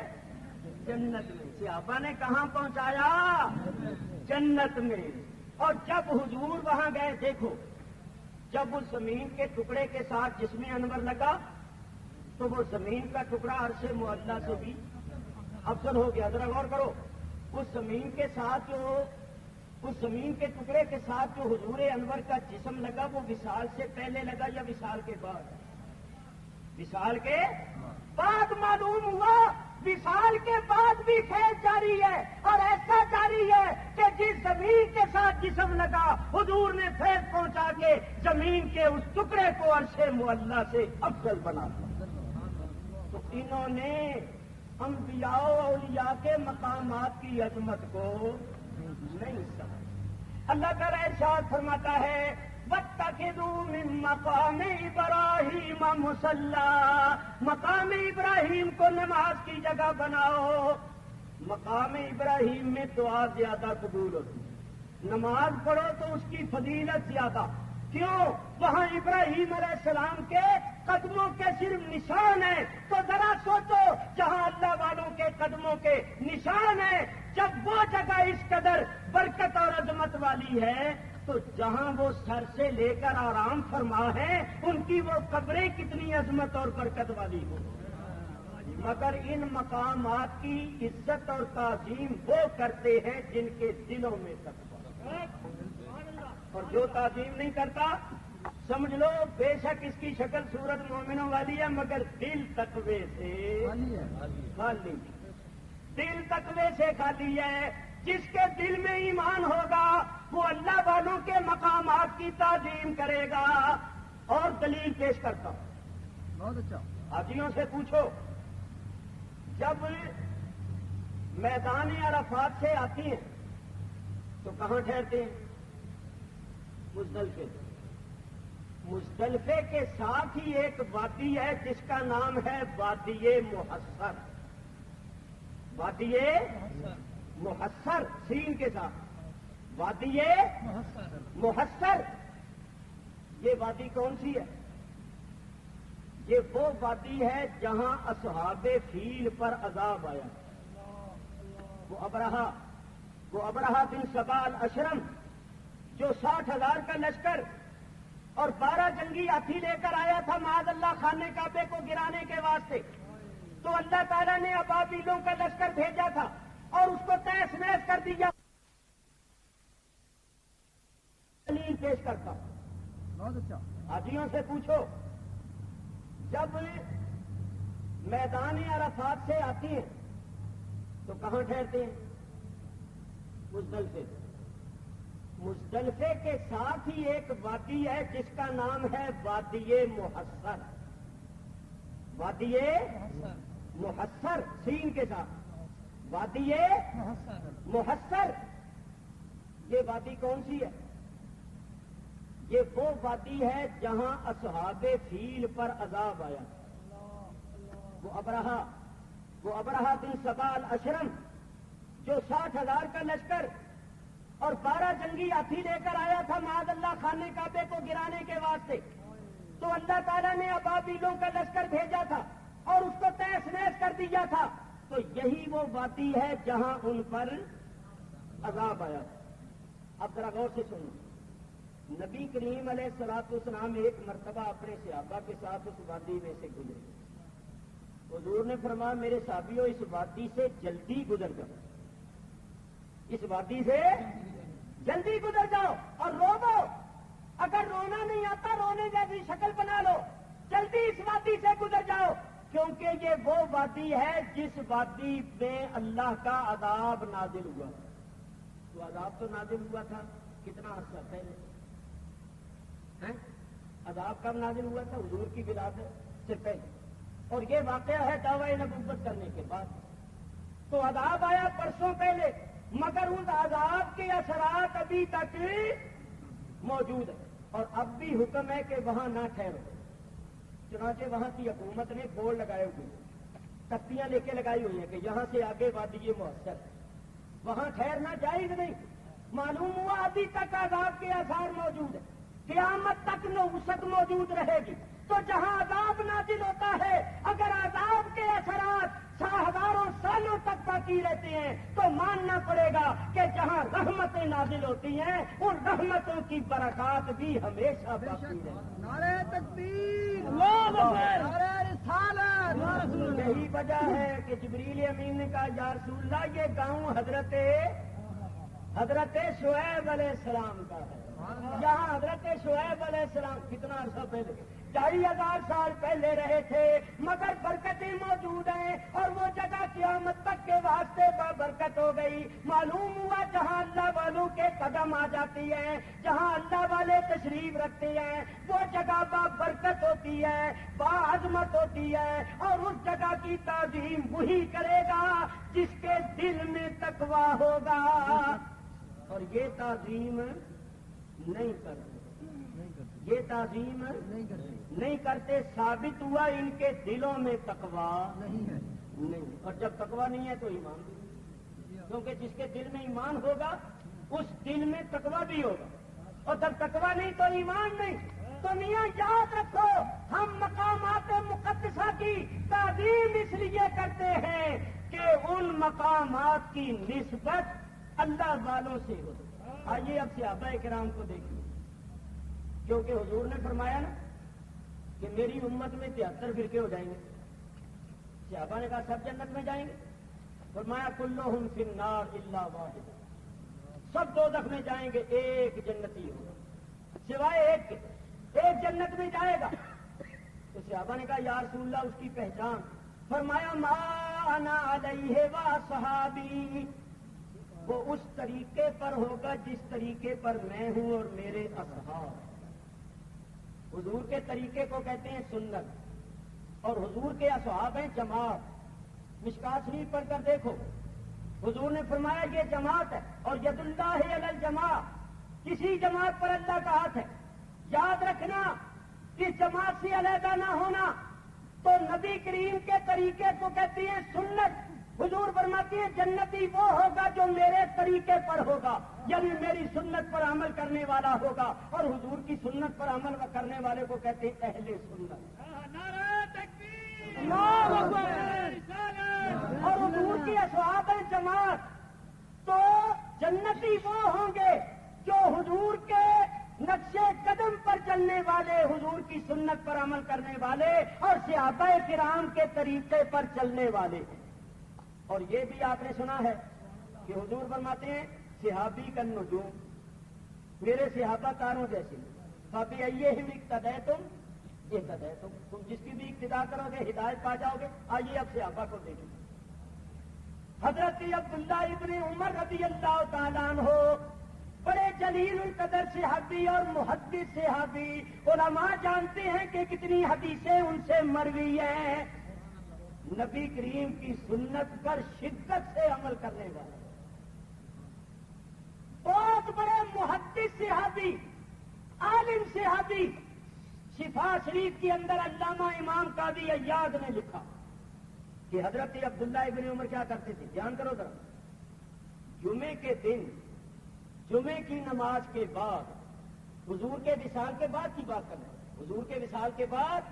جنت میں. صحابہ نے کہاں پہنچایا؟ جنت میں. اور جب حضور وہاں گئے، دیکھو جب اس زمین کے ٹکڑے کے ساتھ جسم انور لگا تو وہ زمین کا ٹکڑا عرش معلیٰ سے بھی افضل ہو گیا. ذرا غور کرو، اس زمین کے ساتھ اس زمین کے ٹکڑے کے ساتھ جو حضور انور کا جسم لگا وہ وصال سے پہلے لگا یا وصال کے بعد؟ وصال کے بعد. معلوم ہوا وصال کے بعد بھی فیض جاری ہے، اور ایسا جاری ہے کہ جس زمین کے ساتھ جسم لگا حضور نے فیض پہنچا کے زمین کے اس ٹکڑے کو عرش معلیٰ سے افضل بنا دیا. تو انہوں نے انبیاء و اولیاء کے مقامات کی عظمت کو نہیں سمجھا. اللہ تعالیٰ ارشاد فرماتا ہے وَاتَّخِذُوا مِن مَّقَامِ إِبْرَاهِيمَ مُصَلًّى. مقام ابراہیم کو نماز کی جگہ بناؤ. مقام ابراہیم میں دعا زیادہ قبول ہوتی ہے، نماز پڑھو تو اس کی فضیلت زیادہ. کیوں؟ وہاں ابراہیم علیہ السلام کے قدموں کے صرف نشان ہیں. تو ذرا سوچو، جہاں اللہ والوں کے قدموں کے نشان ہیں، جب وہ جگہ اس قدر برکت اور عظمت والی ہے، تو جہاں وہ سر سے لے کر آرام فرما ہے ان کی وہ قبریں کتنی عظمت اور برکت والی ہو. مگر ان مقامات کی عزت اور تعظیم وہ کرتے ہیں جن کے دلوں میں تقویٰ، اور جو تعظیم نہیں کرتا سمجھ لو بے شک اس کی شکل صورت مومنوں والی ہے مگر دل تقوی سے خالی. دل تقوی سے خالی ہے. جس کے دل میں ایمان ہوگا وہ اللہ والوں کے مقامات کی تعظیم کرے گا. اور دلیل پیش کرتا ہوں، بہت اچھا. حاجیوں سے پوچھو، جب میدان عرفات سے آتی ہیں تو کہاں ٹھہرتے ہیں؟ مزدلفے. مزدلفے کے ساتھ ہی ایک وادی ہے جس کا نام ہے وادی محصر. وادی محصر سین کے ساتھ وادی محصر. یہ وادی کون سی ہے؟ یہ وہ وادی ہے جہاں اصحاب فیل پر عذاب آیا. وہ ابرہہ بن سبا الاشرم جو 60,000 کا لشکر اور 12 جنگی ہاتھی لے کر آیا تھا معاذ اللہ خانہ کعبے کو گرانے کے واسطے، تو اللہ تعالیٰ نے ابابیلوں کا لشکر بھیجا تھا اور اس کو تہس نہس کر دیا. دلیل پیش کرتا ہوں، بہت اچھا. حاجیوں سے پوچھو، جب میدان عرفات سے آتی ہیں تو کہاں ٹھہرتے ہیں؟ مزدلفے مزدلفے کے ساتھ ہی ایک وادی ہے جس کا نام ہے وادی محصر. وادی محصر سین کے ساتھ وادی محصر. یہ وادی کون سی ہے؟ یہ وہ وادی ہے جہاں اصحاب فیل پر عذاب آیا. وہ ابرہا بن سبا الاشرم جو 60,000 کا لشکر اور 12 جنگی ہاتھی لے کر آیا تھا معاذ اللہ خانے کعبے کو گرانے کے واسطے، تو اللہ تعالیٰ نے ابابیلوں کا لشکر بھیجا تھا اور اس کو تہس نہس کر دیا تھا. تو یہی وہ وادی ہے جہاں ان پر عذاب آیا. اب ذرا غور سے سنو. نبی کریم علیہ الصلوۃ والسلام ایک مرتبہ اپنے صحابہ کے ساتھ اس وادی میں سے گزرے. حضور نے فرمایا میرے صحابیوں اس وادی سے جلدی گزر جاؤ، اس وادی سے جلدی گزر جاؤ اور رو. اگر رونا نہیں آتا رونے جیسی شکل بنا لو، جلدی اس وادی سے گزر جاؤ، کیونکہ یہ وہ وادی ہے جس وادی میں اللہ کا عذاب نازل ہوا. تو عذاب تو نازل ہوا تھا کتنا عرصہ پہلے؟ عذاب کب نازل ہوا تھا؟ حضور کی ولادت سے پہلے. اور یہ واقعہ ہے دعوی نبوت کرنے کے بعد. تو عذاب آیا پرسوں پہلے، مگر اس عذاب کے اثرات ابھی تک موجود ہیں. اور اب بھی حکم ہے کہ وہاں نہ ٹھہرو. چنانچہ وہاں کی حکومت نے بورڈ لگائے ہوئے، تختیاں لے کے لگائی ہوئی ہیں کہ یہاں سے آگے وادی محصر، وہاں ٹھہرنا جائز نہیں. معلوم ہوا ابھی تک عذاب کے آثار موجود ہیں، قیامت تک نوست موجود رہے گی. تو جہاں عذاب نازل ہوتا ہے، اگر عذاب کے اثرات ہزاروں سالوں تک باقی رہتے ہیں تو ماننا پڑے گا کہ جہاں رحمتیں نازل ہوتی ہیں ان رحمتوں کی برکات بھی ہمیشہ باقی رہتی ہیں. نعرہ تکبیر، اللہ اکبر، نعرہ رسالت. یہی وجہ ہے کہ جبریل امین نے کہا یا رسول اللہ یہ گاؤں حضرت شعیب علیہ السلام کا ہے. یہاں حضرت شعیب علیہ السلام کتنا عرصہ پہلے 2,500 سال پہلے رہے تھے، مگر برکتیں موجود ہیں اور وہ جگہ قیامت تک کے واسطے برکت ہو گئی. معلوم ہوا جہاں اللہ والوں کے قدم آ جاتی ہیں، جہاں اللہ والے تشریف رکھتے ہیں، وہ جگہ با برکت ہوتی ہے، با عظمت ہوتی ہے. اور اس جگہ کی تعظیم وہی کرے گا جس کے دل میں تقوی ہوگا. اور یہ تعظیم نہیں کرتے، یہ تعظیم نہیں کرتے. ثابت ہوا ان کے دلوں میں تقوی نہیں. اور جب تقوی نہیں ہے تو ایمان بھی، کیونکہ جس کے دل میں ایمان ہوگا اس دل میں تقوی بھی ہوگا. اور جب تقوی نہیں تو ایمان نہیں. تو میاں یاد رکھو ہم مقامات مقدسہ کی تعظیم اس لیے کرتے ہیں کہ ان مقامات کی نسبت اللہ والوں سے ہو. آئیے اب صحابہ کرام کو دیکھیے، کیونکہ حضور نے فرمایا نا کہ میری امت میں 73 فرقے ہو جائیں گے. صحابہ نے کہا سب جنت میں جائیں گے؟ فرمایا کلہم فی النار الا واحد، سب دوزخ میں جائیں گے ایک جنتی ہوگا سوائے ایک کے. ایک جنت میں جائے گا. تو صحابہ نے کہا یا رسول اللہ اس کی پہچان؟ فرمایا ما انا علیہ و صحابی، وہ اس طریقے پر ہوگا جس طریقے پر میں ہوں اور میرے اصحاب. حضور کے طریقے کو کہتے ہیں سنت، اور حضور کے اصحاب ہیں جماعت. مشکات شریف پڑھ کر دیکھو، حضور نے فرمایا یہ جماعت ہے اور ید اللہ علی الجماع، کسی جماعت پر اللہ کا ہاتھ ہے. یاد رکھنا اس جماعت سے علیحدہ نہ ہونا. تو نبی کریم کے طریقے کو کہتے ہیں سنت. حضور فرماتے ہیں جنتی وہ ہوگا جو میرے طریقے پر ہوگا، یعنی میری سنت پر عمل کرنے والا ہوگا. اور حضور کی سنت پر عمل کرنے والے کو کہتے ہیں اہل سنت. نعرہ تکبیر، اللہ اکبر. اور حضور کی اصحاب جماعت. تو جنتی وہ ہوں گے جو حضور کے نقش قدم پر چلنے والے، حضور کی سنت پر عمل کرنے والے اور صحابہ کرام کے طریقے پر چلنے والے. اور یہ بھی آپ نے سنا ہے کہ حضور فرماتے ہیں صحابی کا نجوم، میرے صحابہ تاروں جیسے. فبی ایہم اقتدیتم اہتدیتم، تم جس کی بھی اقتدا کرو گے ہدایت پا جاؤ گے. آئیے اب صحابہ کو دیکھیں. حضرت عبداللہ ابن عمر رضی اللہ تعالیٰ عنہ بڑے جلیل القدر صحابی اور محدث صحابی، علماء جانتے ہیں کہ کتنی حدیثیں ان سے مروی ہیں، نبی کریم کی سنت پر شدت سے عمل کرنے والے، بہت بڑے محدث صحابی، عالم صحابی۔ شفا شریف کے اندر علامہ امام قاضی عیاض نے لکھا کہ حضرت عبداللہ ابن عمر کیا کرتے تھے، دھیان کرو ذرا، جمعے کے دن جمعے کی نماز کے بعد، حضور کے وصال کے بعد کی بات کر رہے ہیں، حضور کے وصال کے بعد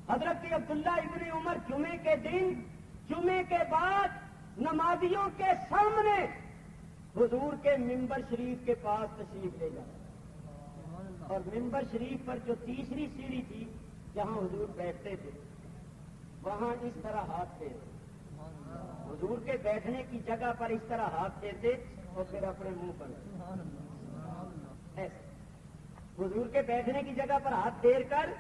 حضرت عبداللہ ابن عمر جمعے کے دن جمعے کے بعد نمازیوں کے سامنے حضور کے ممبر شریف کے پاس تشریف لے جاتے، اور ممبر شریف پر جو تیسری سیڑھی تھی جہاں حضور بیٹھتے تھے وہاں اس طرح ہاتھ پھیرتے، حضور کے بیٹھنے کی جگہ پر اس طرح ہاتھ پھیرتے اور پھر اپنے منہ پر ایسے، حضور کے بیٹھنے کی جگہ پر ہاتھ پھیر کر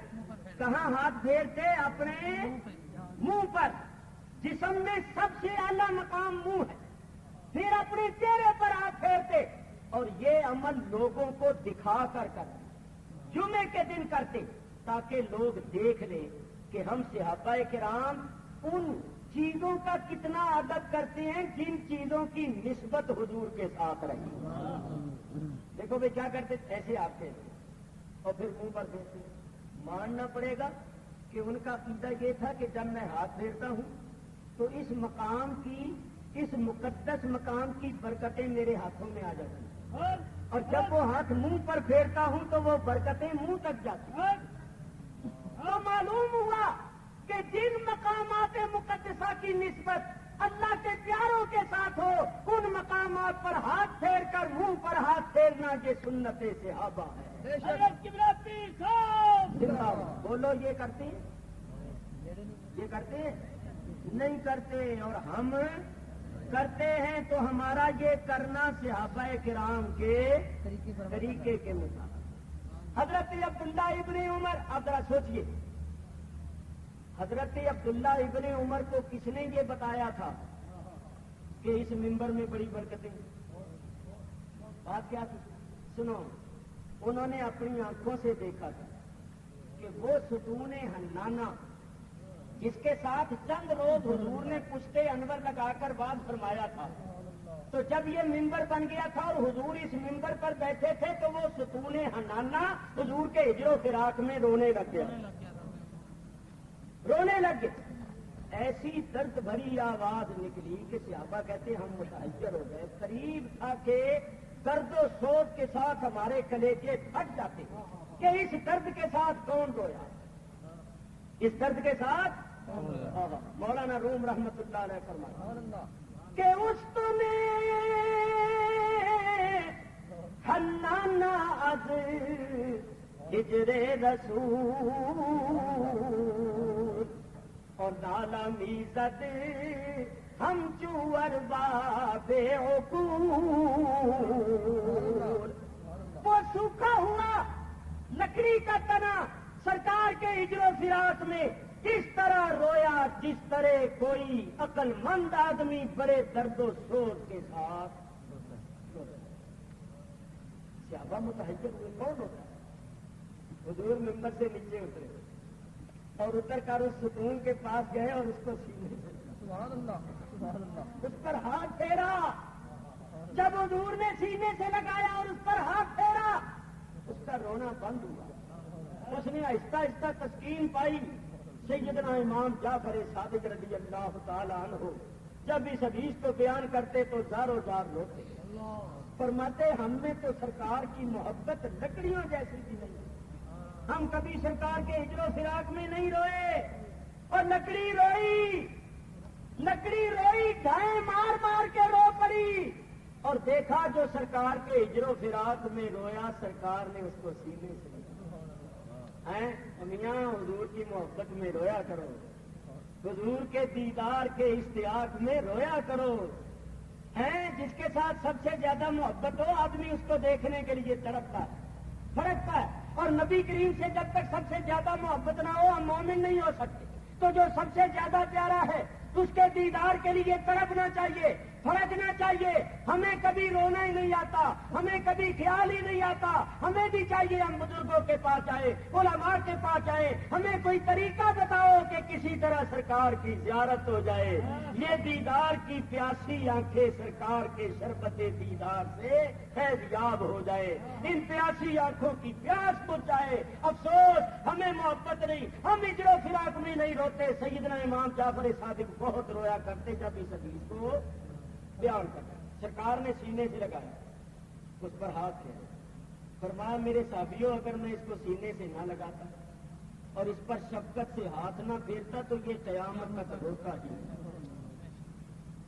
کہاں ہاتھ پھیرتے، اپنے منہ پر، جسم میں سب سے اعلیٰ مقام منہ ہے، پھر اپنے چہرے پر ہاتھ پھیرتے، اور یہ عمل لوگوں کو دکھا کر کرتے، جمعے کے دن کرتے تاکہ لوگ دیکھ لیں کہ ہم صحابہ کرام ان چیزوں کا کتنا ادب کرتے ہیں جن چیزوں کی نسبت حضور کے ساتھ رہی۔ دیکھو بھائی کیا کرتے، ایسے آپ کے اور پھر منہ پر پھیرتے۔ ماننا پڑے گا کہ ان کا عقیدہ یہ تھا کہ جب میں ہاتھ پھیرتا ہوں تو اس مقام کی، اس مقدس مقام کی برکتیں میرے ہاتھوں میں آ جاتی ہیں، اور جب وہ ہاتھ منہ پر پھیرتا ہوں تو وہ برکتیں منہ تک جاتی ہیں۔ تو معلوم ہوا کہ جن مقامات مقدسہ کی نسبت اللہ کے پیاروں کے ساتھ ہو، ان مقامات پر ہاتھ پھیر کر منہ پر ہاتھ پھیرنا یہ سنت صحابہ ہے۔ بولو یہ کرتے ہیں، یہ کرتے ہیں نہیں کرتے، اور ہم کرتے ہیں تو ہمارا یہ کرنا صحابہ کرام کے طریقے کے مطابق۔ حضرت عبداللہ ابن عمر، آپ ذرا سوچئے، حضرت عبداللہ ابن عمر کو کس نے یہ بتایا تھا کہ اس ممبر میں بڑی برکتیں؟ بات کیا تھی؟ سنو، انہوں نے اپنی آنکھوں سے دیکھا تھا کہ وہ ستون حنانہ جس کے ساتھ چند روز حضور نے پشتے انور لگا کر بات فرمایا تھا، تو جب یہ ممبر بن گیا تھا اور حضور اس ممبر پر بیٹھے تھے تو وہ ستون حنانہ حضور کے ہجر و فراق میں رونے لگ گیا، رونے لگ گئے، ایسی درد بھری آواز نکلی کہ صحابہ کہتے ہم متحجر ہو گئے، قریب تھا کہ درد و سوز کے ساتھ ہمارے کلیجے پھٹ جاتے کہ اس درد کے ساتھ کون رویا، اس درد کے ساتھ مولانا روم رحمت اللہ علیہ فرمایا کہ اس تمہیں حنانہ از ہجر رسول اور نالا میزد ہم چور بابے عقول، وہ سوکھا ہوا لکڑی کا تنا سرکار کے ہجر و فراق میں اس طرح رویا جس طرح کوئی عقل مند آدمی بڑے درد و سوز کے ساتھ۔ صحابہ متحجر ہوئے، کون ہوتا ہے؟ حضور ممبر سے نیچے اترے اور اتر کر اس ستون کے پاس گئے اور اس کو سینے سے سبحان اللہ سبحان اللہ اس پر ہاتھ پھیرا۔ جب حضور نے سینے سے لگایا اور اس پر ہاتھ پھیرا، اس کا رونا بند ہوا، اس نے آہستہ آہستہ تسکین پائی۔ سیدنا امام جعفر صادق رضی اللہ تعالی عنہ جب اس حدیث کو بیان کرتے تو زاروں زار روتے، فرماتے ہم نے تو سرکار کی محبت لکڑیوں جیسی بھی نہیں، ہم کبھی سرکار کے ہجر و فراق میں نہیں روئے، اور لکڑی روئی، لکڑی روئی، ڈھائیں مار مار کے رو پڑی، اور دیکھا جو سرکار کے ہجر و فراق میں رویا سرکار نے اس کو سینے سے میاں حضور کی محبت میں رویا کرو، حضور کے دیدار کے اشتیاق میں رویا کرو، جس کے ساتھ سب سے زیادہ محبت ہو آدمی اس کو دیکھنے کے لیے تڑپتا ہے، پھڑکتا ہے، اور نبی کریم سے جب تک سب سے زیادہ محبت نہ ہو ہم مومن نہیں ہو سکتے، تو جو سب سے زیادہ پیارا ہے اس کے دیدار کے لیے تڑپنا چاہیے، پھڑکنا چاہیے. ہمیں کبھی رونا ہی نہیں آتا، ہمیں کبھی خیال ہی نہیں آتا. ہمیں بھی چاہیے ہم بزرگوں کے پاس آئے، علماء کے پاس آئے. ہمیں کوئی طریقہ بتاؤ کہ کسی طرح سرکار کی زیارت ہو جائے. یہ دیدار کی پیاسی آنکھیں سرکار کے شربت دیدار سے فیض یاب ہو جائے. ان پیاسی آنکھوں کی پیاس بجھ جائے. افسوس ہمیں محبت نہیں، ہم اجر و فراق میں نہیں روتے. سیدنا امام جعفر صادق بہت رویا کرتے جب اس حدیث کو بیان کرتا. سرکار نے سینے سے لگایا، اس پر ہاتھ پھیرا، فرمایا میرے صحابیوں اگر میں اس کو سینے سے نہ لگاتا اور اس پر شفقت سے ہاتھ نہ پھیرتا تو یہ قیامت تک ہوتا ہی.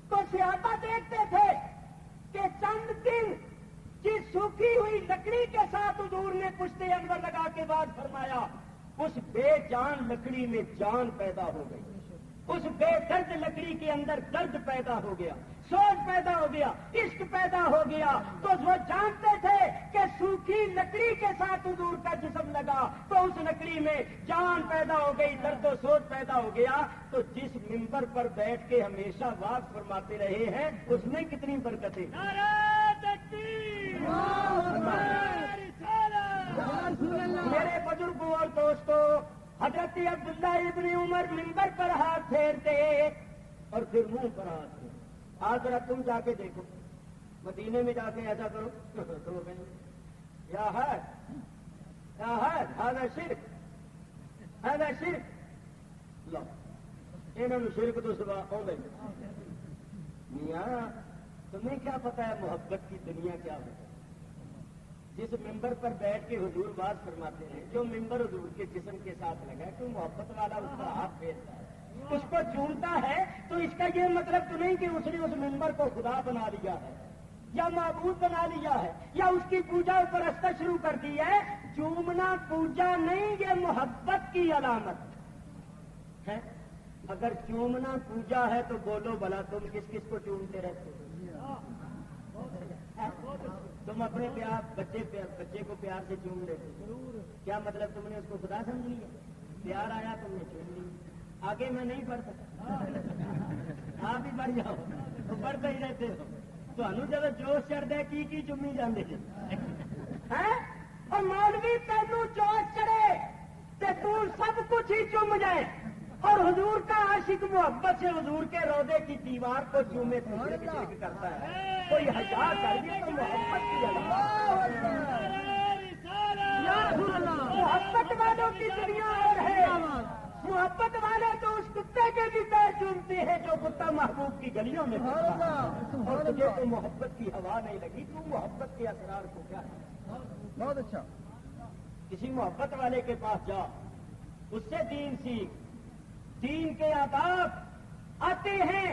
تو صحابہ دیکھتے تھے کہ چند دن کی سوکھی ہوئی لکڑی کے ساتھ حضور نے پشت انور لگا کے بعد فرمایا اس بے جان لکڑی میں جان پیدا ہو گئی، اس بے درد لکڑی کے اندر درد پیدا ہو گیا، سوچ پیدا ہو گیا، عشق پیدا ہو گیا. تو وہ جانتے تھے کہ سوکھی لکڑی کے ساتھ حضور کا جسم لگا تو اس لکڑی میں جان پیدا ہو گئی، درد و سوچ پیدا ہو گیا. تو جس ممبر پر بیٹھ کے ہمیشہ واز فرماتے رہے ہیں اس میں کتنی برکتیں. میرے بزرگوں اور دوستوں، حضرت عبداللہ ابن عمر ممبر پر ہاتھ پھیرتے اور پھر منہ پر ہاتھ پھیرتے. آج ذرا تم جا کے دیکھو، مدینے میں جا کے ایسا کرو یا ہے ہاں شرک لو انہوں نے شرک تو صبح آ گئی. میاں تمہیں کیا پتا ہے محبت کی دنیا کیا ہے؟ جس ممبر پر بیٹھ کے حضور بات فرماتے ہیں، جو ممبر حضور کے جسم کے ساتھ لگا ہے، کوئی محبت والا اس پر ہاتھ پھیرتا ہے، اس کو چومتا ہے، تو اس کا یہ مطلب تو نہیں کہ اس نے اس ممبر کو خدا بنا لیا ہے یا معبود بنا لیا ہے یا اس کی پوجا پرست شروع کر دی ہے. چومنا پوجا نہیں، یہ محبت کی علامت ہے. اگر چومنا پوجا ہے تو بولو بھلا تم کس کس کو چومتے رہتے ہو؟ تم اپنے بچے کو پیار سے چوم لیتے، کیا مطلب تم نے اس کو خدا سمجھ لیا؟ پیار آیا تم نے چوم لیا. آگے میں نہیں پڑھ سکتا، آپ ہی بڑھ جاؤ تو بڑھتے ہی رہتے ہو. تو جب جوش چڑھ دے کی چومی جانے اور مولوی تینوں جوش چڑھے تو سب کچھ ہی چوم جائے اور حضور کا عاشق محبت سے حضور کے روضے کی دیوار کو چومے تو شرک کرتا ہے. کوئی ہزار کر دی تو محبت کی محبت والوں کی دنیا اور ہے. محبت والے تو اس کتے کے بھی پیر چومتے ہیں جو کتا محبوب کی گلیوں میں پھرتا ہے. اور تجھے تو محبت کی ہوا نہیں لگی، تو محبت کے اسرار کو کیا ہے؟ بہت اچھا. کسی محبت والے کے پاس جا، اس سے دین سیکھ. دین کے آداب آتے ہیں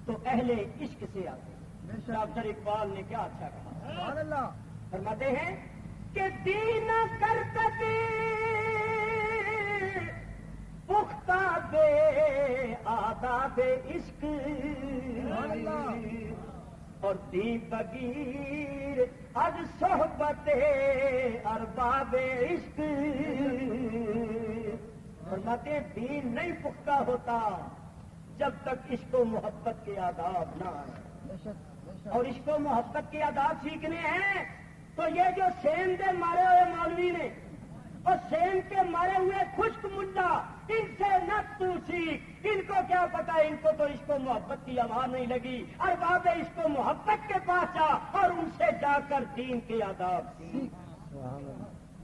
تو اہل عشق سے آتے ہیں. ڈاکٹر اقبال نے کیا اچھا کہا، فرماتے ہیں کہ دین کر سکے پختہ بے آداب عشق اور دی بگیر از صحبت ارباب عشق. فرماتے ہیں دین نہیں پختہ ہوتا جب تک عشق و محبت کے آداب نہ آئے. اور عشق و محبت کے آداب سیکھنے ہیں تو یہ جو سین دے مارے ہوئے مولوی نے اور سین کے مارے ہوئے خشک ملا، ان سے نہ تو سیکھ. ان کو کیا پتا، ان کو تو عشق و محبت کی آواز نہیں لگی. ارباب عشق و محبت کے پاس جا اور ان سے جا کر دین کے آداب سیکھ.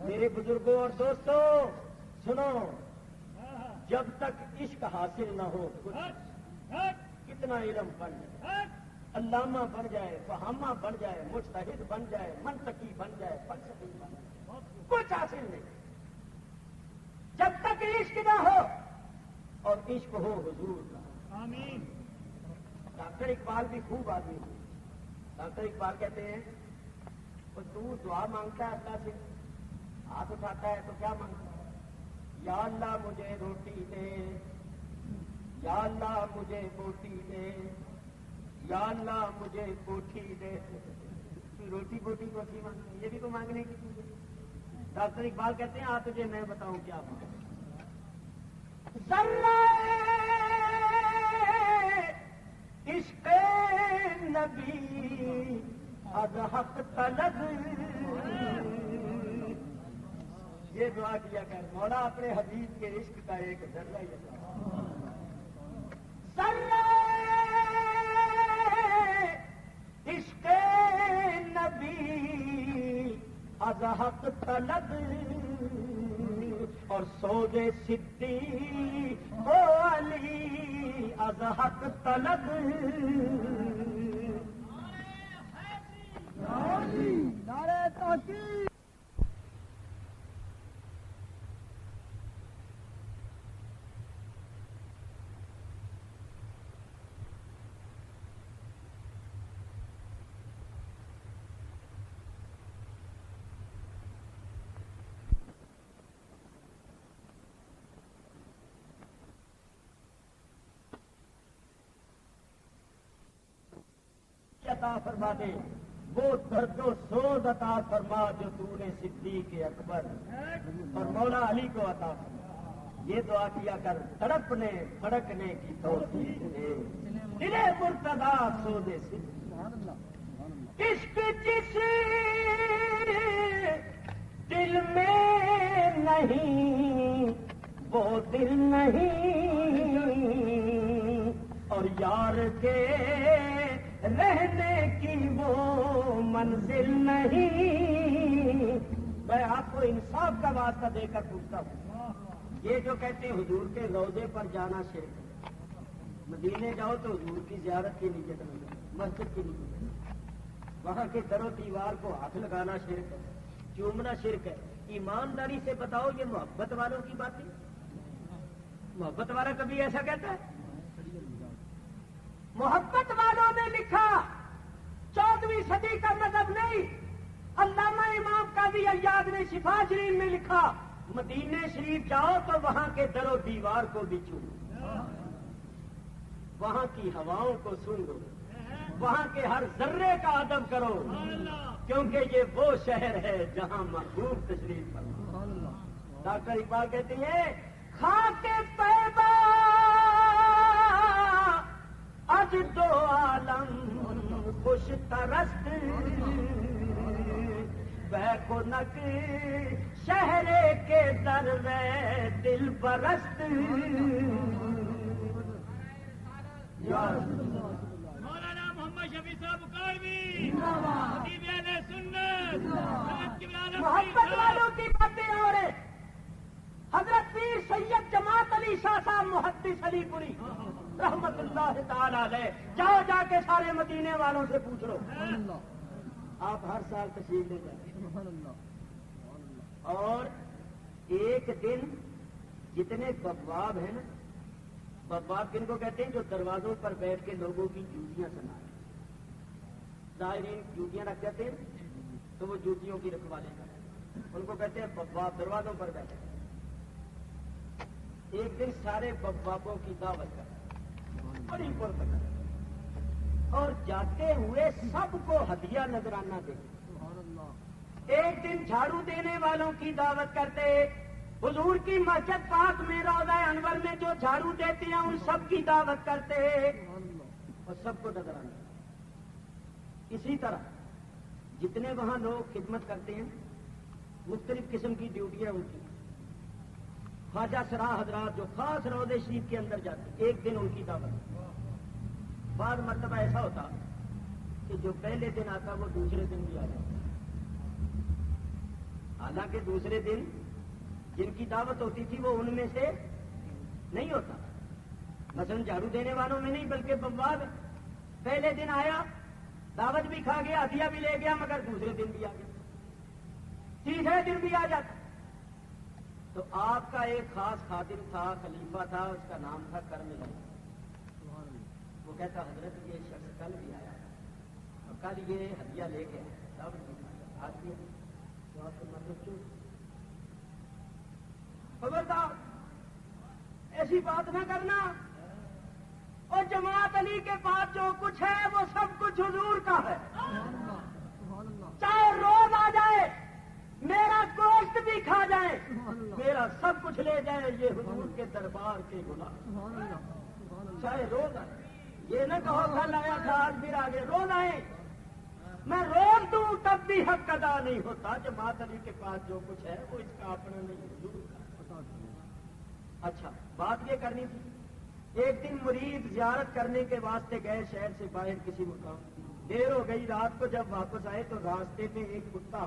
میرے بزرگوں اور دوستوں سنو، جب تک عشق حاصل نہ ہو کتنا علم بن جائے، علامہ بن جائے، فہامہ بن جائے، مجتہد بن جائے، منطقی بن جائے، فلسفی بن جائے، کچھ حاصل نہیں جب تک عشق نہ ہو اور عشق ہو حضور کا. آمین. ڈاکٹر اقبال بھی خوب آدمی ہوئی. ڈاکٹر اقبال کہتے ہیں تو دعا مانگتا ہے اللہ سے، ہاتھ اٹھاتا ہے تو کیا مانگتا ہے؟ یا اللہ مجھے روٹی دے، یا اللہ مجھے بوٹی دے، یا اللہ مجھے کوٹھی دے. روٹی بوٹی کوٹھی مانگتے ہیں، یہ بھی تو مانگنے کی چیز ہے. ڈاکٹر اقبال کہتے ہیں تجھے میں بتاؤں کیا مانگ. ذرہ عشق نبی از حق طلب. یہ دعا کیا کر مولا اپنے حبیب کے عشق کا ایک ذرہ ہی ذرہ عشق نبی از حق طلب اور سود صدیق او علی از حق طلب. نعرہ تحقیق. عطا فرما دے وہ درد و سوز عطا فرما جو تو نے صدیق اکبر اور مولا علی کو عطا فرما. یہ دعا کیا کر تڑپنے پھڑکنے کی توفیق دے دل مرتضی سوز صدیق. عشق جس دل میں نہیں وہ دل نہیں اور یار کے رہنے کی وہ منزل نہیں. میں آپ کو انصاف کا واسطہ دے کر پوچھتا ہوں یہ جو کہتے ہیں حضور کے روضے پر جانا شرک ہے. مدینے جاؤ تو حضور کی زیارت کی نیت نہیں ہے, مسجد کی نیت ہے. وہاں کے در و دیوار کو ہاتھ لگانا شرک ہے, چومنا شرک ہے. ایمانداری سے بتاؤ یہ محبت والوں کی بات ہے؟ محبت والا کبھی ایسا کہتا ہے؟ محبت والوں نے لکھا 14ویں صدی کا مذہب نہیں. علامہ امام قاضی عیاض نے شفا شریف میں لکھا مدینے شریف جاؤ تو وہاں کے در و دیوار کو بھی چومو, وہاں کی ہواؤں کو سنو, وہاں کے ہر ذرے کا ادب کرو کیونکہ یہ وہ شہر ہے جہاں محبوب تشریف فرما. ڈاکٹر اقبال کہتے ہیں خاک طیبہ از دو عالم خوش ترست بہ کنک شہر کے در میں دل برست. مولانا محمد شفیع صاحب اکاڑوی خطیب اہل سنت محبت والوں کی باتیں اور حضرت پیر سید جماعت علی شاہ صاحب محدث علی پوری رحمت اللہ تعالی علیہ جاؤ جا کے سارے مدینے والوں سے پوچھ لو. آپ ہر سال تشریف لے جائیں اور ایک دن جتنے بواب ہیں نا, بواب کن کو کہتے ہیں جو دروازوں پر بیٹھ کے لوگوں کی جوتیاں سنائے. زائرین جوتیاں رکھ جاتے ہیں تو وہ جوتیوں کی رکھوالے کرتے ہیں, ان کو کہتے ہیں بواب. دروازوں پر بیٹھے ایک دن سارے بوابوں کی دعوت کرتے بڑی پرکت اور جاتے ہوئے سب کو ہدیہ نذرانہ دے. ایک دن جھاڑو دینے والوں کی دعوت کرتے, حضور کی مسجد پاک میں روضہ انور میں جو جھاڑو دیتے ہیں ان سب کی دعوت کرتے اور سب کو نذرانہ. اسی طرح جتنے وہاں لوگ خدمت کرتے ہیں مختلف قسم کی ڈیوٹیاں ہوتی ہیں. خواجہ سرا حضرات جو خاص روضے شریف کے اندر جاتے ایک دن ان کی دعوت. بعض مرتبہ ایسا ہوتا کہ جو پہلے دن آتا وہ دوسرے دن بھی آ جاتا. حالانکہ دوسرے دن جن کی دعوت ہوتی تھی وہ ان میں سے نہیں ہوتا. مثلا جھاڑو دینے والوں میں نہیں بلکہ بواب پہلے دن آیا دعوت بھی کھا گیا ہدیہ بھی لے گیا مگر دوسرے دن بھی آ گیا, تیسرے دن بھی آ جاتا. تو آپ کا ایک خاص خادم تھا, خلیفہ تھا, اس کا نام تھا کرم علی. وہ کہتا حضرت یہ شخص کل بھی آیا اور کل یہ ہدیہ لے گیا سب آدمی تو آپ کو مطلب کیوں خبردار ایسی بات نہ کرنا. اور جماعت علی کے پاس جو کچھ ہے وہ سب کچھ حضور کا ہے. چاہے روز آ جائے میرا گوشت بھی کھا جائے میرا سب کچھ لے جائے, یہ حضور کے دربار کے غلام چاہے روز آئے. یہ نہ کہو کل آیا تھا آج پھر آگے روز آئے میں روز دوں تب بھی حق ادا نہیں ہوتا. جماعت علی کے پاس جو کچھ ہے وہ اس کا اپنا نہیں حضور کا. اچھا بات یہ کرنی تھی. ایک دن مرید زیارت کرنے کے واسطے گئے شہر سے باہر کسی مقام. دیر ہو گئی رات کو جب واپس آئے تو راستے میں ایک کتا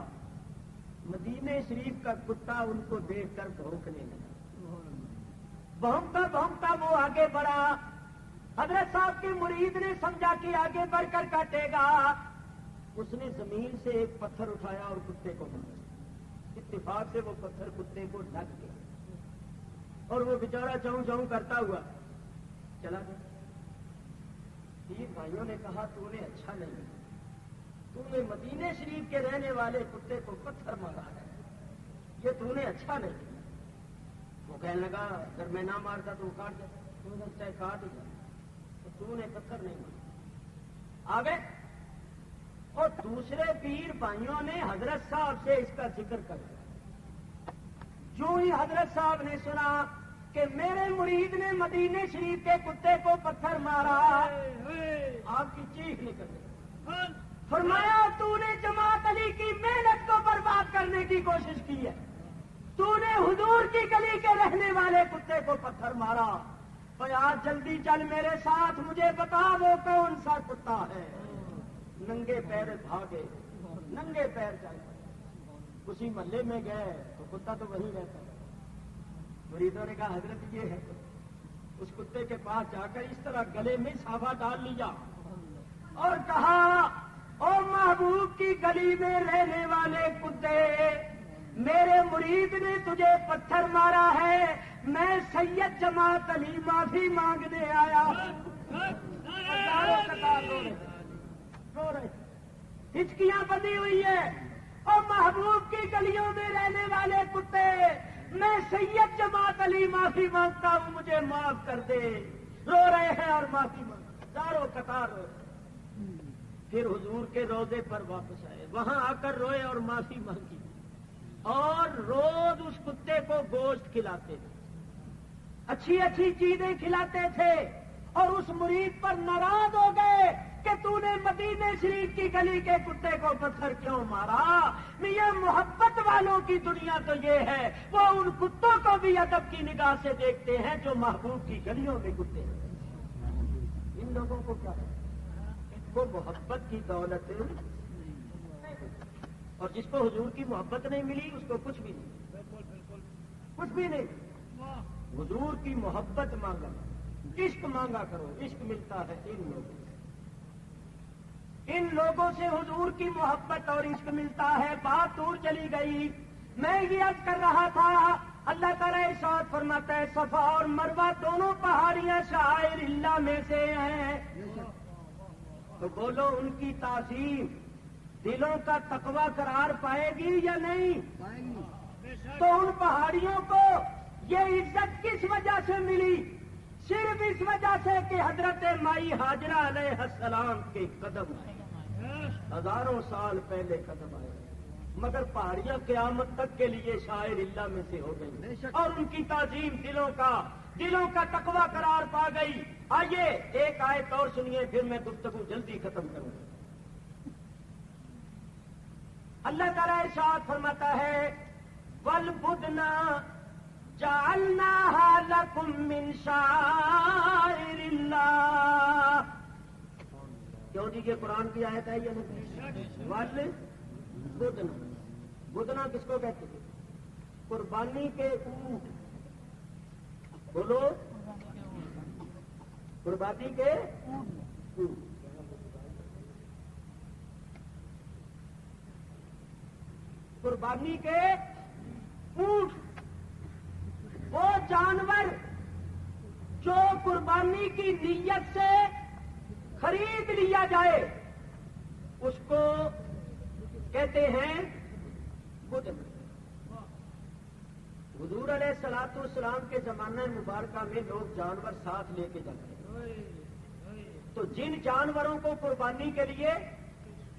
مدینے شریف کا کتا ان کو دیکھ کر بھونکنے لگا. بھونکتا وہ آگے بڑھا. حضرت صاحب کے مرید نے سمجھا کہ آگے بڑھ کر کاٹے گا. اس نے زمین سے ایک پتھر اٹھایا اور کتے کو مارا. اتفاق سے وہ پتھر کتے کو ڈھک گیا اور وہ بیچارہ چاؤں چاؤں کرتا ہوا چلا گیا. تین بھائیوں نے کہا تو نے اچھا نہیں, تم نے مدینے شریف کے رہنے والے کتے کو پتھر مارا ہے, یہ تو نے اچھا نہیں. وہ کہنے لگا اگر میں نہ مارتا تو وہ کاٹ جاتا. تو نے کاٹ ہی جاتا تو نے پتھر نہیں مارا. آگے اور دوسرے پیر بھائیوں نے حضرت صاحب سے اس کا ذکر کر دیا. جو ہی حضرت صاحب نے سنا کہ میرے مرید نے مدینے شریف کے کتے کو پتھر مارا, آپ کی چیخ نکل گئی. فرمایا تو نے جماعت علی کی محنت کو برباد کرنے کی کوشش کی ہے. تو نے حضور کی گلی کے رہنے والے کتے کو پتھر مارا. تو آج جلدی چل میرے ساتھ, مجھے بتا وہ کون سا کتا ہے. ننگے پیر بھاگے, ننگے پیر چل اسی محلے میں گئے تو کتا تو وہیں رہتا ہے. مریدوں نے کہا حضرت یہ ہے. اس کتے کے پاس جا کر اس طرح گلے میں سانبا ڈال لیا اور کہا او محبوب کی گلی میں رہنے والے کتے, میرے مرید نے تجھے پتھر مارا ہے, میں سید جماعت علی معافی مانگنے آیا. رو رہے ہچکیاں بندھی ہوئی ہے. اور محبوب کی گلیوں میں رہنے والے کتے, میں سید جماعت علی معافی مانگتا ہوں, مجھے معاف کر دے. رو رہے ہیں اور معافی مانگ چاروں قطار رو. پھر حضور کے روضے پر واپس آئے, وہاں آ کر روئے اور معافی مانگی اور روز اس کتے کو گوشت کھلاتے تھے, اچھی اچھی چیزیں کھلاتے تھے. اور اس مرید پر ناراض ہو گئے کہ تو نے مدینے شریف کی گلی کے کتے کو پتھر کیوں مارا. یہ محبت والوں کی دنیا تو یہ ہے, وہ ان کتوں کو بھی ادب کی نگاہ سے دیکھتے ہیں جو محبوب کی گلیوں میں کتے ہیں. ان لوگوں کو کیا ہے, ان کو محبت کی دولت, اور جس کو حضور کی محبت نہیں ملی اس کو کچھ بھی نہیں, کچھ بھی نہیں. حضور کی محبت مانگا, عشق مانگا کرو, عشق ملتا ہے ان لوگوں سے. ان لوگوں سے حضور کی محبت اور عشق ملتا ہے. بات دور چلی گئی. میں یہ عرض کر رہا تھا, اللہ تعالیٰ ارشاد فرماتا ہے صفا اور مروہ دونوں پہاڑیاں شعائر اللہ میں سے ہیں. تو بولو ان کی تعظیم دلوں کا تقویٰ قرار پائے گی یا نہیں؟ تو ان پہاڑیوں کو یہ عزت کس وجہ سے ملی؟ صرف اس وجہ سے کہ حضرت مائی ہاجرہ علیہ السلام کے قدم آئے, ہزاروں سال پہلے قدم آئے, مگر پہاڑیاں قیامت تک کے لیے شاعر اللہ میں سے ہو گئی اور ان کی تعظیم دلوں کا تقویٰ قرار پا گئی. آئیے ایک آیت اور سنیے, پھر میں گفتگو جلدی ختم کروں. اللہ تعالیٰ ارشاد فرماتا ہے وَالْبُدْنَ جَعَلْنَاهَا لَكُم مِّن شَعَائِرِ اللَّهِ. کیوں جی یہ قرآن کی آیت ہے یہ نہیں؟ وَالْبُدْنَ, بدنا کس کو کہتے ہیں؟ قربانی کے اونٹ. بولو, قربانی کے اونٹ. قربانی کے اونٹ, وہ جانور جو قربانی کی نیت سے خرید لیا جائے اس کو کہتے ہیں بدن. حضور علیہ الصلوۃ والسلام کے زمانہ مبارکہ میں لوگ جانور ساتھ لے کے جاتے ہیں, تو جن جانوروں کو قربانی کے لیے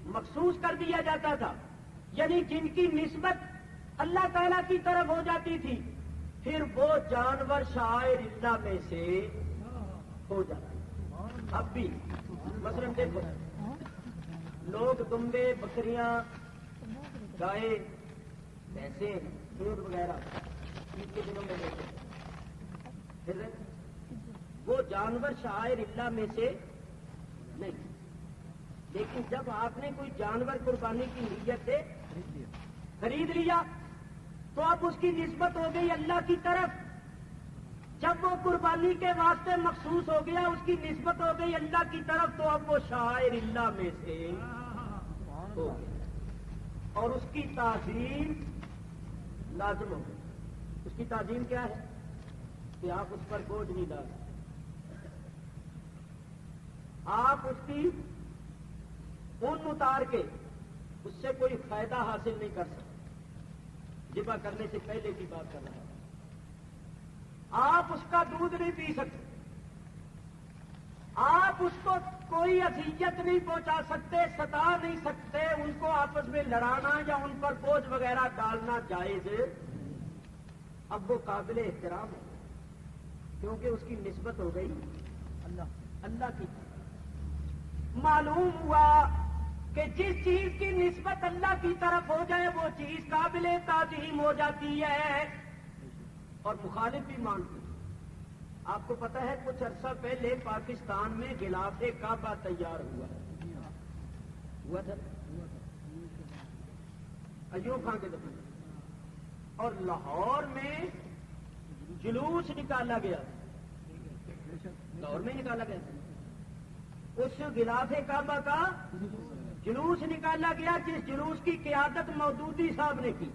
مخصوص کر دیا جاتا تھا, یعنی جن کی نسبت اللہ تعالیٰ کی طرف ہو جاتی تھی, پھر وہ جانور شاعر اللہ میں سے ہو جاتا. اب بھی مثلاً دیکھو، لوگ دمبے، بکریاں، گائے، بھینسیں، دودھ وغیرہ عید کے دنوں میں دیکھتے ہیں، وہ جانور شعائر اللہ میں سے نہیں، لیکن جب آپ نے کوئی جانور قربانی کی نیت سے خرید لیا تو اب اس کی نسبت ہو گئی اللہ کی طرف۔ جب وہ قربانی کے واسطے مخصوص ہو گیا، اس کی نسبت ہو گئی اللہ کی طرف، تو اب وہ شاعر اللہ میں سے ہو گیا، اور اس کی تعظیم لازم ہو گئی۔ اس کی تعظیم کیا ہے کہ آپ اس پر بوجھ نہیں ڈال سکتے، آپ اس کی اون اتار کے اس سے کوئی فائدہ حاصل نہیں کر سکتے، ذبح کرنے سے پہلے کی بات کر رہا ہے۔ آپ اس کا دودھ نہیں پی سکتے، آپ اس کو کوئی اذیت نہیں پہنچا سکتے، ستا نہیں سکتے، ان کو آپس میں لڑانا یا ان پر بوجھ وغیرہ ڈالنا جائز۔ اب وہ قابل احترام ہے کیونکہ اس کی نسبت ہو گئی اللہ کی۔ معلوم ہوا کہ جس چیز کی نسبت اللہ کی طرف ہو جائے وہ چیز قابل تعظیم ہو جاتی ہے اور مخالف بھی مانتی۔ آپ کو پتا ہے کچھ عرصہ پہلے پاکستان میں غلاف کعبہ تیار ہوا تھا ایوب خان کے دفن، اور لاہور میں جلوس نکالا گیا، لاہور میں نکالا گیا اس غلاف کعبہ کا جلوس نکالا گیا، جس جلوس کی قیادت مودودی صاحب نے کی۔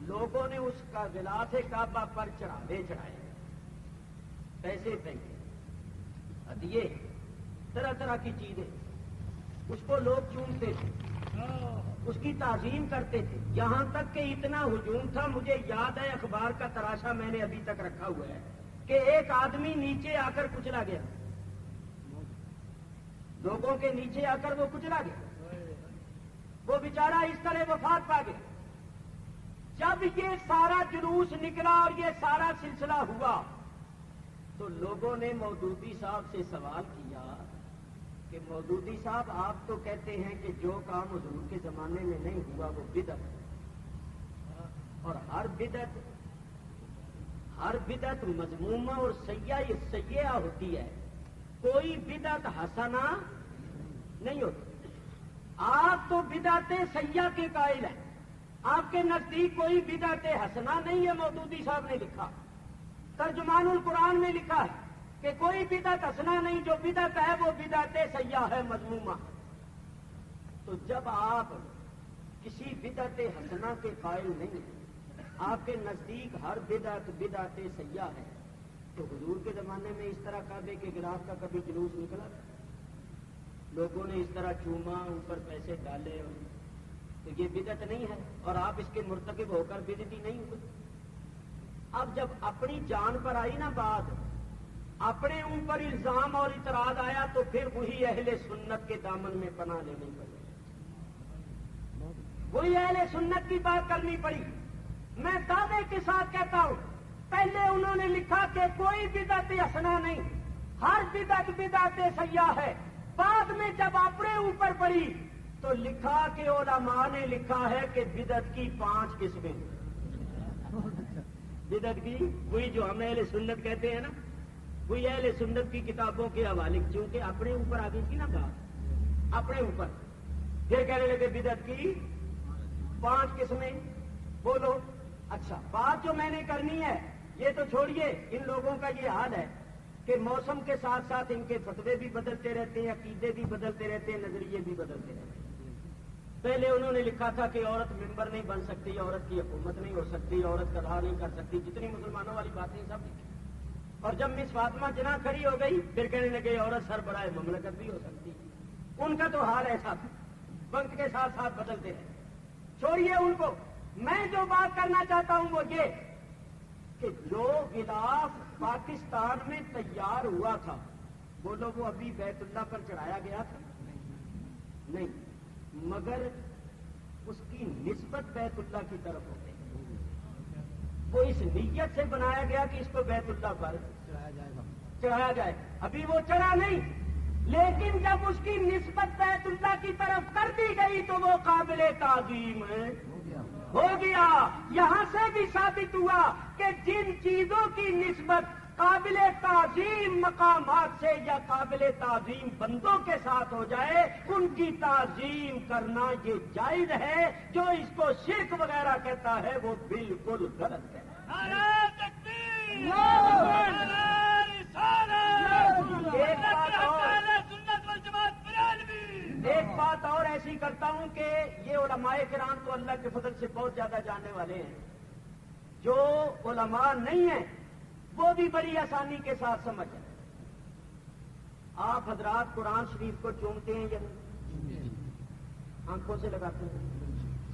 لوگوں نے اس کا غلاف کعبہ پر چڑھاوے چڑھائے، پیسے پھینکے، ہدیے، طرح طرح کی چیزیں، اس کو لوگ چومتے تھے، اس کی تعظیم کرتے تھے، یہاں تک کہ اتنا ہجوم تھا، مجھے یاد ہے اخبار کا تراشا میں نے ابھی تک رکھا ہوا ہے کہ ایک آدمی نیچے آ کر کچلا گیا، لوگوں کے نیچے آ کر وہ کچلا گیا، وہ بیچارہ اس طرح وفات پا گیا۔ جب یہ سارا جلوس نکلا اور یہ سارا سلسلہ ہوا تو لوگوں نے مودودی صاحب سے سوال کیا کہ مودودی صاحب آپ تو کہتے ہیں کہ جو کام حضور کے زمانے میں نہیں ہوا وہ بدعت ہے، اور ہر بدعت مذمومہ اور سیئہ ہوتی ہے، کوئی بدعت حسنہ نہیں ہوتی۔ آپ تو بدعت سیئہ کے قائل ہیں، آپ کے نزدیک کوئی بدعت حسنہ نہیں ہے۔ مودودی صاحب نے لکھا، ترجمان القرآن میں لکھا ہے کہ کوئی بدعت حسنہ نہیں، جو بدعت ہے وہ بدعت سیئہ ہے، مذمومہ۔ تو جب آپ کسی بدعت حسنہ کے قائل نہیں ہیں، آپ کے نزدیک ہر بدعت سیئہ ہے، تو حضور کے زمانے میں اس طرح کعبے کے غلاف کا کبھی جلوس نکلا، لوگوں نے اس طرح چوما، اوپر پیسے ڈالے، تو یہ بدعت نہیں ہے، اور آپ اس کے مرتکب ہو کر بدعتی نہیں ہوئے۔ اب جب اپنی جان پر آئی نا بات، اپنے اوپر الزام اور اعتراض آیا، تو پھر وہی اہل سنت کے دامن میں پناہ لینی پڑی، وہی اہل سنت کی بات کرنی پڑی۔ میں دعوے کے ساتھ کہتا ہوں، پہلے انہوں نے لکھا کہ کوئی بدعت حسنہ نہیں، ہر بدعت سیئہ ہے۔ بعد میں جب اپنے اوپر پڑی تو لکھا کہ علماء نے لکھا ہے کہ بدعت کی 5 قسمیں، بدعت کی وہی جو ہم اہل سنت کہتے ہیں نا، وہی اہل سنت کی کتابوں کے حوالے، چونکہ اپنے اوپر آ گئی تھی نا بات، اپنے اوپر پھر کہنے لگے بدعت کی 5 قسمیں، بولو۔ اچھا، بات جو میں نے کرنی ہے یہ تو چھوڑیے، ان لوگوں کا یہ حال ہے کہ موسم کے ساتھ ساتھ ان کے فتوے بھی بدلتے رہتے ہیں، عقیدے بھی بدلتے رہتے ہیں، نظریے بھی بدلتے رہتے ہیں۔ پہلے انہوں نے لکھا تھا کہ عورت ممبر نہیں بن سکتی، عورت کی حکومت نہیں ہو سکتی، عورت قضا نہیں کر سکتی، جتنی مسلمانوں والی باتیں سب لکھی۔ اور جب مس فاطمہ جناح کھڑی ہو گئی پھر کہنے لگے عورت سربراہ مملکت بھی ہو سکتی۔ ان کا تو حال ایسا تھا، وقت کے ساتھ ساتھ بدلتے رہے، چھوڑیے ان کو۔ میں جو بات کرنا چاہتا ہوں وہ یہ کہ جو غلاف پاکستان میں تیار ہوا تھا، بولو وہ ابھی بیت اللہ پر چڑھایا گیا تھا؟ نہیں، مگر اس کی نسبت بیت اللہ کی طرف ہو گئی، وہ اس نیت سے بنایا گیا کہ اس کو بیت اللہ پر چڑھایا جائے گا، چڑھایا جائے. ابھی وہ چڑھا نہیں، لیکن جب اس کی نسبت بیت اللہ کی طرف کر دی گئی تو وہ قابل تعظیم ہو گیا. یہاں سے بھی ثابت ہوا کہ جن چیزوں کی نسبت قابل تعظیم مقامات سے یا قابل تعظیم بندوں کے ساتھ ہو جائے ان کی تعظیم کرنا یہ جائز ہے. جو اس کو شرک وغیرہ کہتا ہے وہ بالکل غلط ہے. نعرہ تکبیر، نعرہ رسالت، اہل سنت والجماعت بریلوی. ایک بات اور ایسی کرتا ہوں کہ یہ علماء کرام تو اللہ کے فضل سے بہت زیادہ جاننے والے ہیں. جو علماء نہیں ہیں وہ بھی بڑی آسانی کے ساتھ سمجھ ہیں. آپ حضرات قرآن شریف کو چومتے ہیں یا نہیں؟ آنکھوں سے لگاتے ہیں،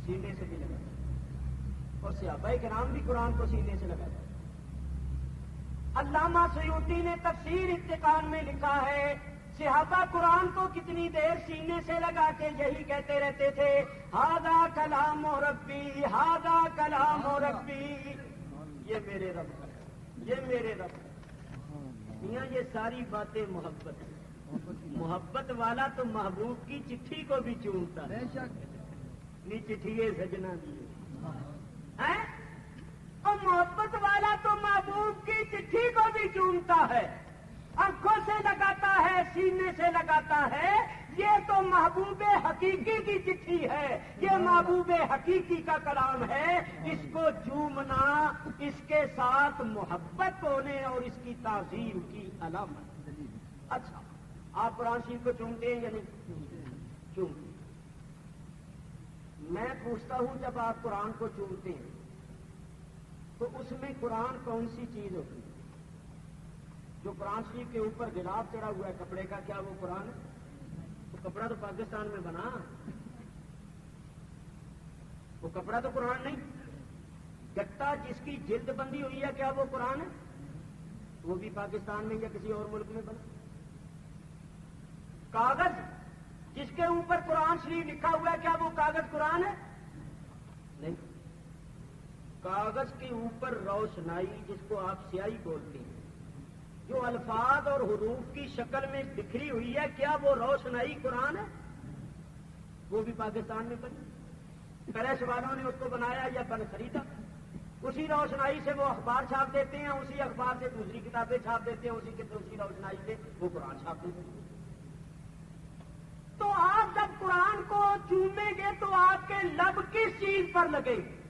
سینے سے بھی لگاتے ہیں، اور صحابہ کرام بھی قرآن کو سینے سے لگاتے ہیں. علامہ سیوطی نے تفسیر اتقان میں لکھا ہے صحابہ قرآن کو کتنی دیر سینے سے لگا کے یہی کہتے رہتے تھے، ہاذا کلام ربی، ہاذا کلام ربی، یہ میرے رب کا، یہ میرے رب. میاں یہ ساری باتیں محبت ہے. محبت والا تو محبوب کی چٹھی کو بھی چومتا ہے. نی چٹھی سجنا دیے، اور محبت والا تو محبوب کی چٹھی کو بھی چومتا ہے. آنکھوں سے لگاتا ہے، سینے سے لگاتا ہے. یہ تو محبوب حقیقی کی چٹھی ہے، یہ محبوب حقیقی کا کلام ہے. اس کو چومنا اس کے ساتھ محبت ہونے اور اس کی تعظیم کی علامت. اچھا، آپ قرآن شریف کو چومتے ہیں یا نہیں چومتے؟ میں پوچھتا ہوں جب آپ قرآن کو چومتے ہیں تو اس میں قرآن کون سی چیز ہوتی ہے؟ جو قرآن شریف کے اوپر غلاف چڑھا ہوا ہے کپڑے کا، کیا وہ قرآن ہے؟ وہ کپڑا تو پاکستان میں بنا، وہ کپڑا تو قرآن نہیں. گٹا جس کی جلد بندی ہوئی ہے کیا وہ قرآن ہے؟ وہ بھی پاکستان میں یا کسی اور ملک میں بنا. کاغذ جس کے اوپر قرآن شریف لکھا ہوا ہے کیا وہ کاغذ قرآن ہے؟ نہیں. کاغذ کے اوپر روشنائی جس کو آپ سیاہی بولتے ہیں، جو الفاظ اور حروف کی شکل میں بکھری ہوئی ہے کیا وہ روشنائی قرآن ہے؟ وہ بھی پاکستان میں بنی. پریس والوں نے اس کو بنایا یا بن خریدا. اسی روشنائی سے وہ اخبار چھاپ دیتے ہیں، اسی اخبار سے دوسری کتابیں چھاپ دیتے ہیں، اسی روشنائی سے وہ قرآن چھاپ دیتے ہیں. تو آپ جب قرآن کو چومیں گے تو آپ کے لب کس چیز پر لگیں گے؟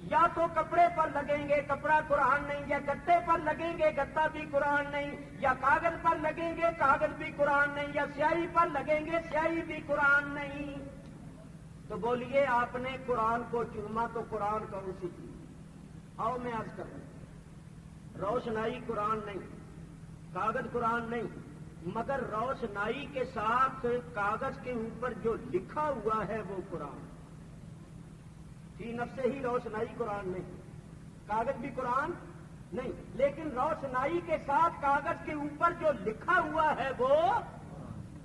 یا تو کپڑے پر لگیں گے، کپڑا قرآن نہیں، یا گتے پر لگیں گے، گتا بھی قرآن نہیں، یا کاغذ پر لگیں گے، کاغذ بھی قرآن نہیں، یا سیاہی پر لگیں گے، سیاہی بھی قرآن نہیں. تو بولیے آپ نے قرآن کو چوما تو قرآن کون سی چیز؟ آؤ میں عرض کروں. روشنائی قرآن نہیں، کاغذ قرآن نہیں، مگر روشنائی کے ساتھ کاغذ کے اوپر جو لکھا ہوا ہے وہ قرآن. فی نفس ہی روشنائی قرآن نہیں، کاغذ بھی قرآن نہیں، لیکن روشنائی کے ساتھ کاغذ کے اوپر جو لکھا ہوا ہے وہ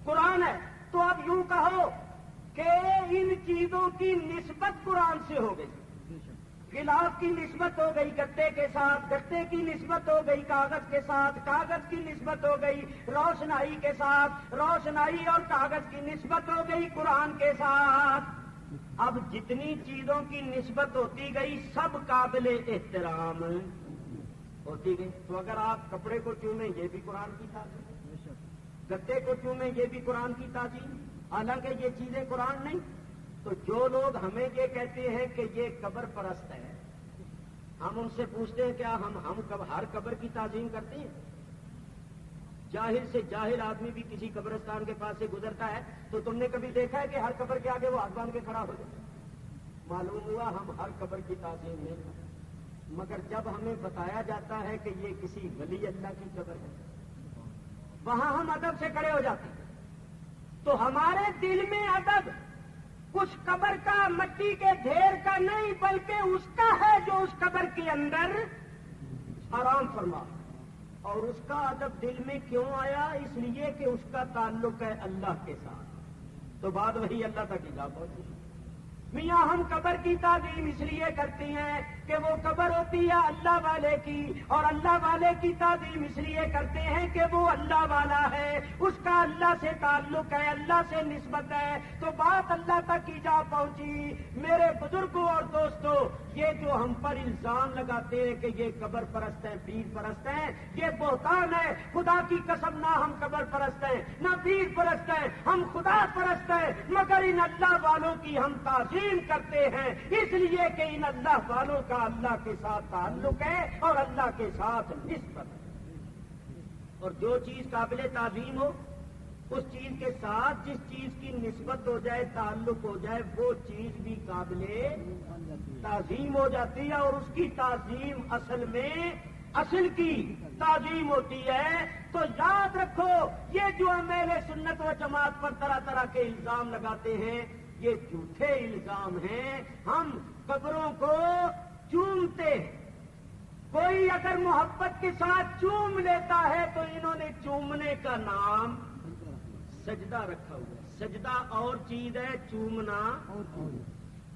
قرآن ہے. تو اب یوں کہو کہ ان چیزوں کی نسبت قرآن سے ہو گئی. غلاف کی نسبت ہو گئی گتے کے ساتھ، گتے کی نسبت ہو گئی کاغذ کے ساتھ، کاغذ کی نسبت ہو گئی روشنائی کے ساتھ، روشنائی اور کاغذ کی نسبت ہو گئی قرآن کے ساتھ. اب جتنی چیزوں کی نسبت ہوتی گئی سب قابل احترام ہوتی گئی. تو اگر آپ کپڑے کو چومیں یہ بھی قرآن کی تعظیم، گتے کو چومیں یہ بھی قرآن کی تعظیم، حالانکہ یہ چیزیں قرآن نہیں. تو جو لوگ ہمیں یہ کہتے ہیں کہ یہ قبر پرست ہے، ہم ان سے پوچھتے ہیں کیا ہم ہر قبر کی تعظیم کرتے ہیں؟ جاہل سے جاہل آدمی بھی کسی قبرستان کے پاس سے گزرتا ہے تو تم نے کبھی دیکھا ہے کہ ہر قبر کے آگے وہ ہاتھ باندھ کے کھڑا ہو جائے؟ معلوم ہوا ہم ہر قبر کی تعظیم نہیں کرتے. مگر جب ہمیں بتایا جاتا ہے کہ یہ کسی ولی اللہ کی قبر ہے وہاں ہم ادب سے کھڑے ہو جاتے ہیں. تو ہمارے دل میں ادب اس قبر کا مٹی کے ڈھیر کا نہیں بلکہ اس کا ہے جو اس قبر کے اندر آرام فرما. اور اس کا ادب دل میں کیوں آیا؟ اس لیے کہ اس کا تعلق ہے اللہ کے ساتھ. تو بات وہی اللہ تک جا پہنچی. میاں ہم قبر کی تعظیم اس لیے کرتے ہیں کہ وہ قبر ہوتی ہے اللہ والے کی، اور اللہ والے کی تعظیم اس لیے کرتے ہیں کہ وہ اللہ والا ہے، اس کا اللہ سے تعلق ہے، اللہ سے نسبت ہے، تو بات اللہ تک ہی جا پہنچی۔ میرے بزرگوں اور دوستوں، یہ جو ہم پر الزام لگاتے ہیں کہ یہ قبر پرست ہیں، پیر پرست ہیں، یہ بہتان ہے۔ خدا کی قسم، نہ ہم قبر پرست ہیں نہ پیر پرست ہیں، ہم خدا پرست ہیں، مگر ان اللہ والوں کی ہم تعظیم کرتے ہیں، اس لیے کہ ان اللہ والوں کا اللہ کے ساتھ تعلق ہے اور اللہ کے ساتھ نسبت ہے۔ اور جو چیز قابل تعظیم ہو، اس چیز کے ساتھ جس چیز کی نسبت ہو جائے، تعلق ہو جائے، وہ چیز بھی قابل تعظیم ہو جاتی ہے، اور اس کی تعظیم اصل میں اصل کی تعظیم ہوتی ہے۔ تو یاد رکھو، یہ جو ہم اہل سنت و جماعت پر طرح طرح کے الزام لگاتے ہیں، یہ جھوٹے الزام ہیں۔ ہم قبروں کو چومتے ہیں، کوئی اگر محبت کے ساتھ چوم لیتا ہے تو انہوں نے چومنے کا نام سجدہ رکھا ہوا ہے۔ سجدہ اور چیز ہے، چومنا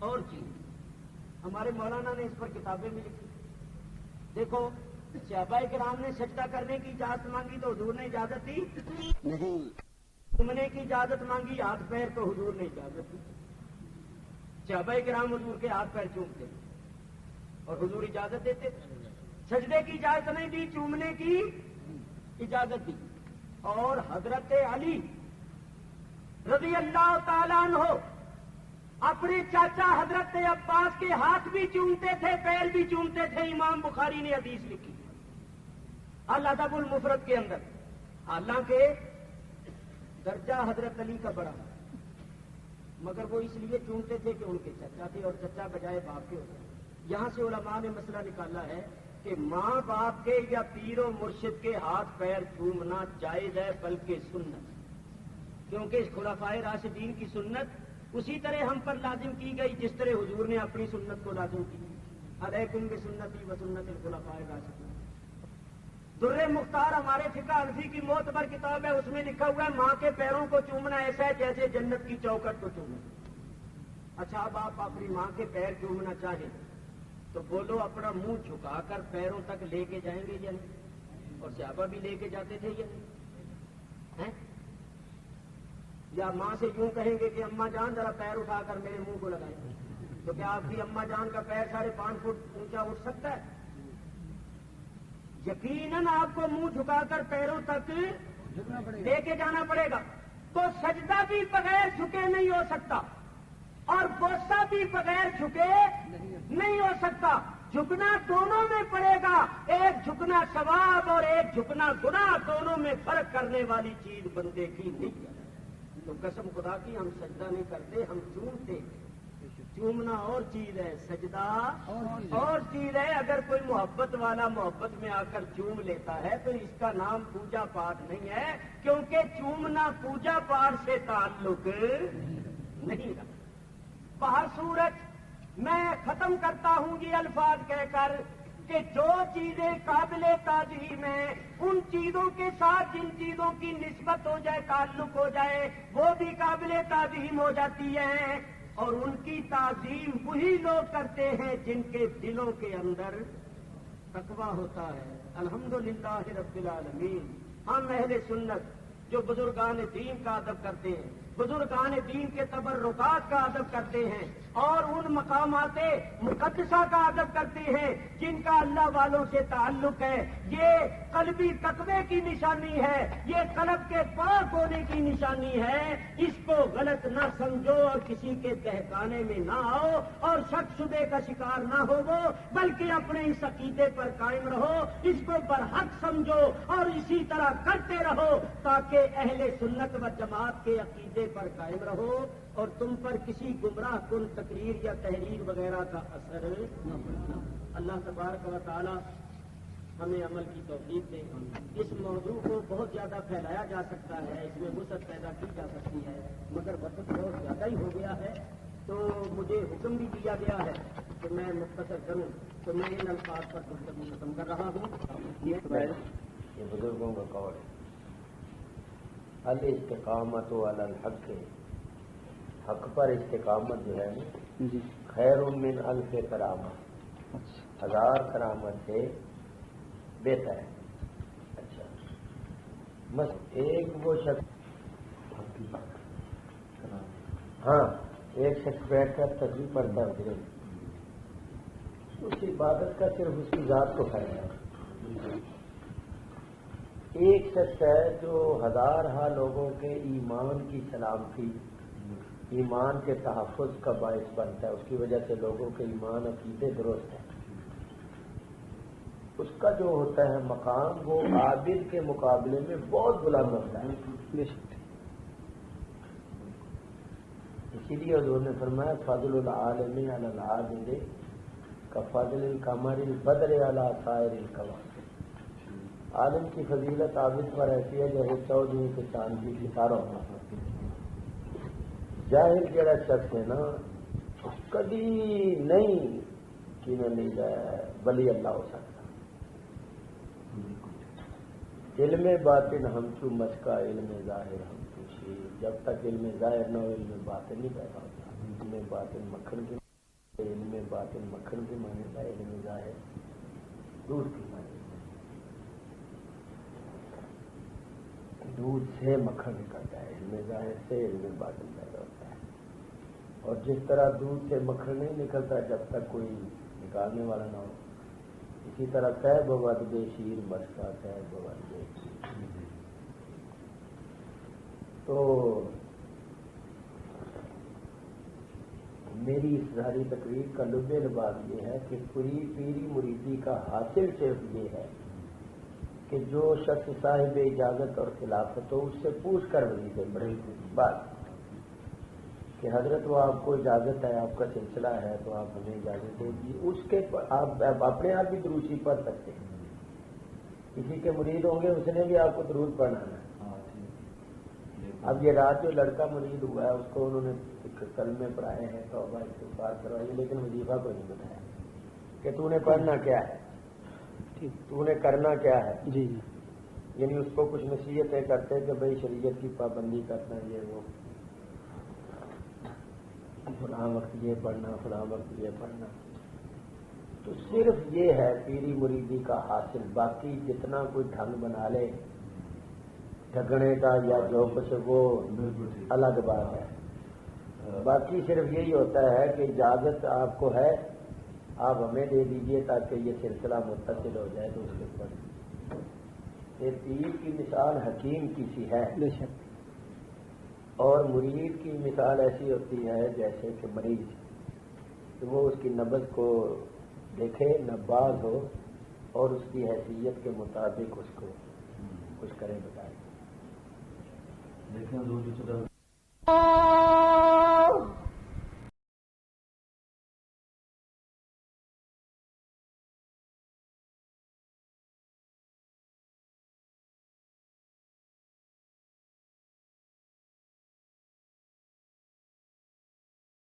اور چیز۔ ہمارے مولانا نے اس پر کتابیں بھی لکھی۔ دیکھو، صحابہ کرام نے سجدہ کرنے کی اجازت مانگی تو حضور نے اجازت دی نہیں، چومنے کی اجازت مانگی ہاتھ پیر تو حضور نے اجازت دی۔ صحابہ کرام حضور کے ہاتھ پیر چومتے اور حضور اجازت دیتے، سجدے کی اجازت نہیں دی، چومنے کی اجازت دی۔ اور حضرت علی رضی اللہ تعالیٰ عنہ اپنے چاچا حضرت عباس کے ہاتھ بھی چومتے تھے، پیر بھی چومتے تھے۔ امام بخاری نے حدیث لکھی الادب المفرد کے اندر، حالانکہ درجہ حضرت علی کا بڑا، مگر وہ اس لیے چومتے تھے کہ ان کے چچا تھے، اور چچا بجائے باپ کے ہوتے۔ یہاں سے علماء نے مسئلہ نکالا ہے کہ ماں باپ کے یا پیر و مرشد کے ہاتھ پیر چومنا جائز ہے، بلکہ سنت، کیونکہ اس خلفائے راشدین کی سنت اسی طرح ہم پر لازم کی گئی جس طرح حضور نے اپنی سنت کو لازم کی۔ علیکم بسنتی و سنت الخلفاء الراشدین۔ در مختار ہمارے فقہ حنفی کی معتبر کتاب ہے، اس میں لکھا ہوا ہے ماں کے پیروں کو چومنا ایسا ہے جیسے جنت کی چوکٹ کو چومنا۔ اچھا، اب آپ اپنی ماں کے پیر چومنا چاہیں تو بولو اپنا منہ جھکا کر پیروں تک لے کے جائیں گے یا نہیں؟ اور صحابہ بھی لے کے جاتے تھے یا نہیں؟ یا ماں سے یوں کہیں گے کہ اماں جان ذرا پیر اٹھا کر میرے منہ کو لگائیں، تو کیا آپ کی اماں جان کا پیر 5.5 فٹ اونچا اٹھ سکتا ہے؟ یقیناً آپ کو منہ جھکا کر پیروں تک لے کے جانا پڑے گا۔ تو سجدہ بھی بغیر جھکے نہیں ہو سکتا، اور بوسہ بھی بغیر جھکے نہیں ہو سکتا۔ جھکنا دونوں میں پڑے گا، ایک جھکنا ثواب اور ایک جھکنا گناہ، دونوں میں فرق کرنے والی چیز بندے کی نہیں ہے۔ تو قسم خدا کی ہم سجدہ نہیں کرتے، ہم چومتے۔ چومنا اور چیز ہے، سجدہ اور چیز ہے۔ اگر کوئی محبت والا محبت میں آ کر چوم لیتا ہے تو اس کا نام پوجا پاٹ نہیں ہے، کیونکہ چومنا پوجا پاٹ سے تعلق نہیں رکھتا۔ بہر صورت میں ختم کرتا ہوں یہ الفاظ کہہ کر کہ جو چیزیں قابل تعظیم ہیں، ان چیزوں کے ساتھ جن چیزوں کی نسبت ہو جائے، تعلق ہو جائے، وہ بھی قابل تعظیم ہو جاتی ہیں۔ اور ان کی تعظیم وہی لوگ کرتے ہیں جن کے دلوں کے اندر تقویٰ ہوتا ہے۔ الحمدللہ رب العالمین۔ ہم اہل سنت جو بزرگان دین کا ادب کرتے ہیں، بزرگان دین کے تبرکات کا ادب کرتے ہیں، اور ان مقامات مقدسہ کا ادب کرتے ہیں جن کا اللہ والوں سے تعلق ہے، یہ قلبی تقوی کی نشانی ہے، یہ قلب کے پاک ہونے کی نشانی ہے۔ اس کو غلط نہ سمجھو اور کسی کے بہکانے میں نہ آؤ اور شک شبے کا شکار نہ ہو، بلکہ اپنے اس عقیدے پر قائم رہو، اس کو برحق سمجھو اور اسی طرح کرتے رہو تاکہ اہل سنت و جماعت کے عقیدے پر قائم رہو اور تم پر کسی گمراہ کن تقریر یا تحریر وغیرہ کا اثر نہ پڑے۔ اللہ تبارک و تعالی ہمیں عمل کی توفیق دے۔ اس موضوع کو بہت زیادہ پھیلایا جا سکتا ہے، اس میں وسعت پیدا کی جا سکتی ہے، مگر وقت بہت زیادہ ہی ہو گیا ہے، تو مجھے حکم بھی دیا گیا ہے کہ میں مختصر کروں، تو میں ان الفاظ پر گفتگو ختم کر رہا ہوں۔ یہ بزرگوں کا قول ہے، الاستقامت علی الحق، حق پر استقامت جو ہے جی خیر من الف کرامت، 1000 کرامت سے بہتر ہے. اچھا بس ایک وہ شخص، ہاں ایک شخص بیٹھ کر تسبیح پڑھتا ہے، اس عبادت کا صرف اس کی ذات کو فائدہ ہے. ایک شخص ہے جو ہزارہ لوگوں کے ایمان کی سلامتی، ایمان کے تحفظ کا باعث بنتا ہے، اس کی وجہ سے لوگوں کے ایمان عقیدے درست ہیں. اس کا جو ہوتا ہے مقام وہ عابد کے مقابلے میں بہت بلند ہوتا ہے. اسی لیے حضور نے فرمایا فضل العالم علی العابد کفضل القمر البدر علی سائر الکواکب. عالم کی فضیلت عابد پر ایسی ہے جیسے 14 کے چاند کی ستاروں پر. جاہل جڑا شخص ہے نا کبھی نہیں کہ میں نہیں جایا بلی اللہ ہو سکتا. علم باطن ہم چو مشکا علم ظاہر ہم تو شیر. جب تک علم ظاہر نہ ہو علم باطن نہیں پیدا ہوتا. علم باطن مکھن کی، علم باطن مکھن کی مانے کا، علم ظاہر دودھ کی مانے. دودھ سے مکھن نکلتا ہے، علم ظاہر سے علم باطن پیدا ہوتا ہے. اور جس طرح دودھ سے مکھن نہیں نکلتا جب تک کوئی نکالنے والا نہ ہو، اسی طرح طے بواد بے شیر مشکا طے بواد بے شیر. تو میری اس ساری تقریر کا لب لباس یہ ہے کہ پیری مریدی کا حاصل صرف یہ ہے کہ جو شخص صاحب اجازت اور خلافت ہو اس سے پوچھ کر وظیفے پڑھے. بات کہ حضرت وہ آپ کو اجازت ہے، آپ کا سلسلہ ہے تو آپ ہمیں اجازت دے دی، اس کے آپ اپنے آپ بھی دروشی پڑھ سکتے ہیں. کسی کے مرید ہوں گے اس نے بھی آپ کو درود پڑھانا ہے. اب یہ رات جو لڑکا مرید ہوا ہے اس کو انہوں نے کلمے پڑھائے ہیں، توبہ استغفار کروائی، لیکن وظیفہ کو نہیں بتایا کہ تو نے پڑھنا کیا ہے، تو نے کرنا کیا ہے. جی جی یعنی اس کو کچھ نصیحتیں کرتے کہ بھائی شریعت کی پابندی کرنا، یہ وہ فلاں وقت یہ پڑھنا، فلاں وقت یہ پڑھنا. تو صرف یہ ہے پیری مریدی کا حاصل. باقی جتنا کوئی ڈھنگ بنا لے ڈھگنے کا یا جو کچھ وہ الگ بات ہے. باقی صرف یہی ہوتا ہے کہ اجازت آپ کو ہے، آپ ہمیں دے دیجئے تاکہ یہ سلسلہ متصل ہو جائے تو اس کے اوپر. یہ پیر کی مثال حکیم کی سی ہے اور مرید کی مثال ایسی ہوتی ہے جیسے کہ مریض، کہ وہ اس کی نبض کو دیکھے، نباز ہو اور اس کی حیثیت کے مطابق اس کو کچھ کرے بتائے.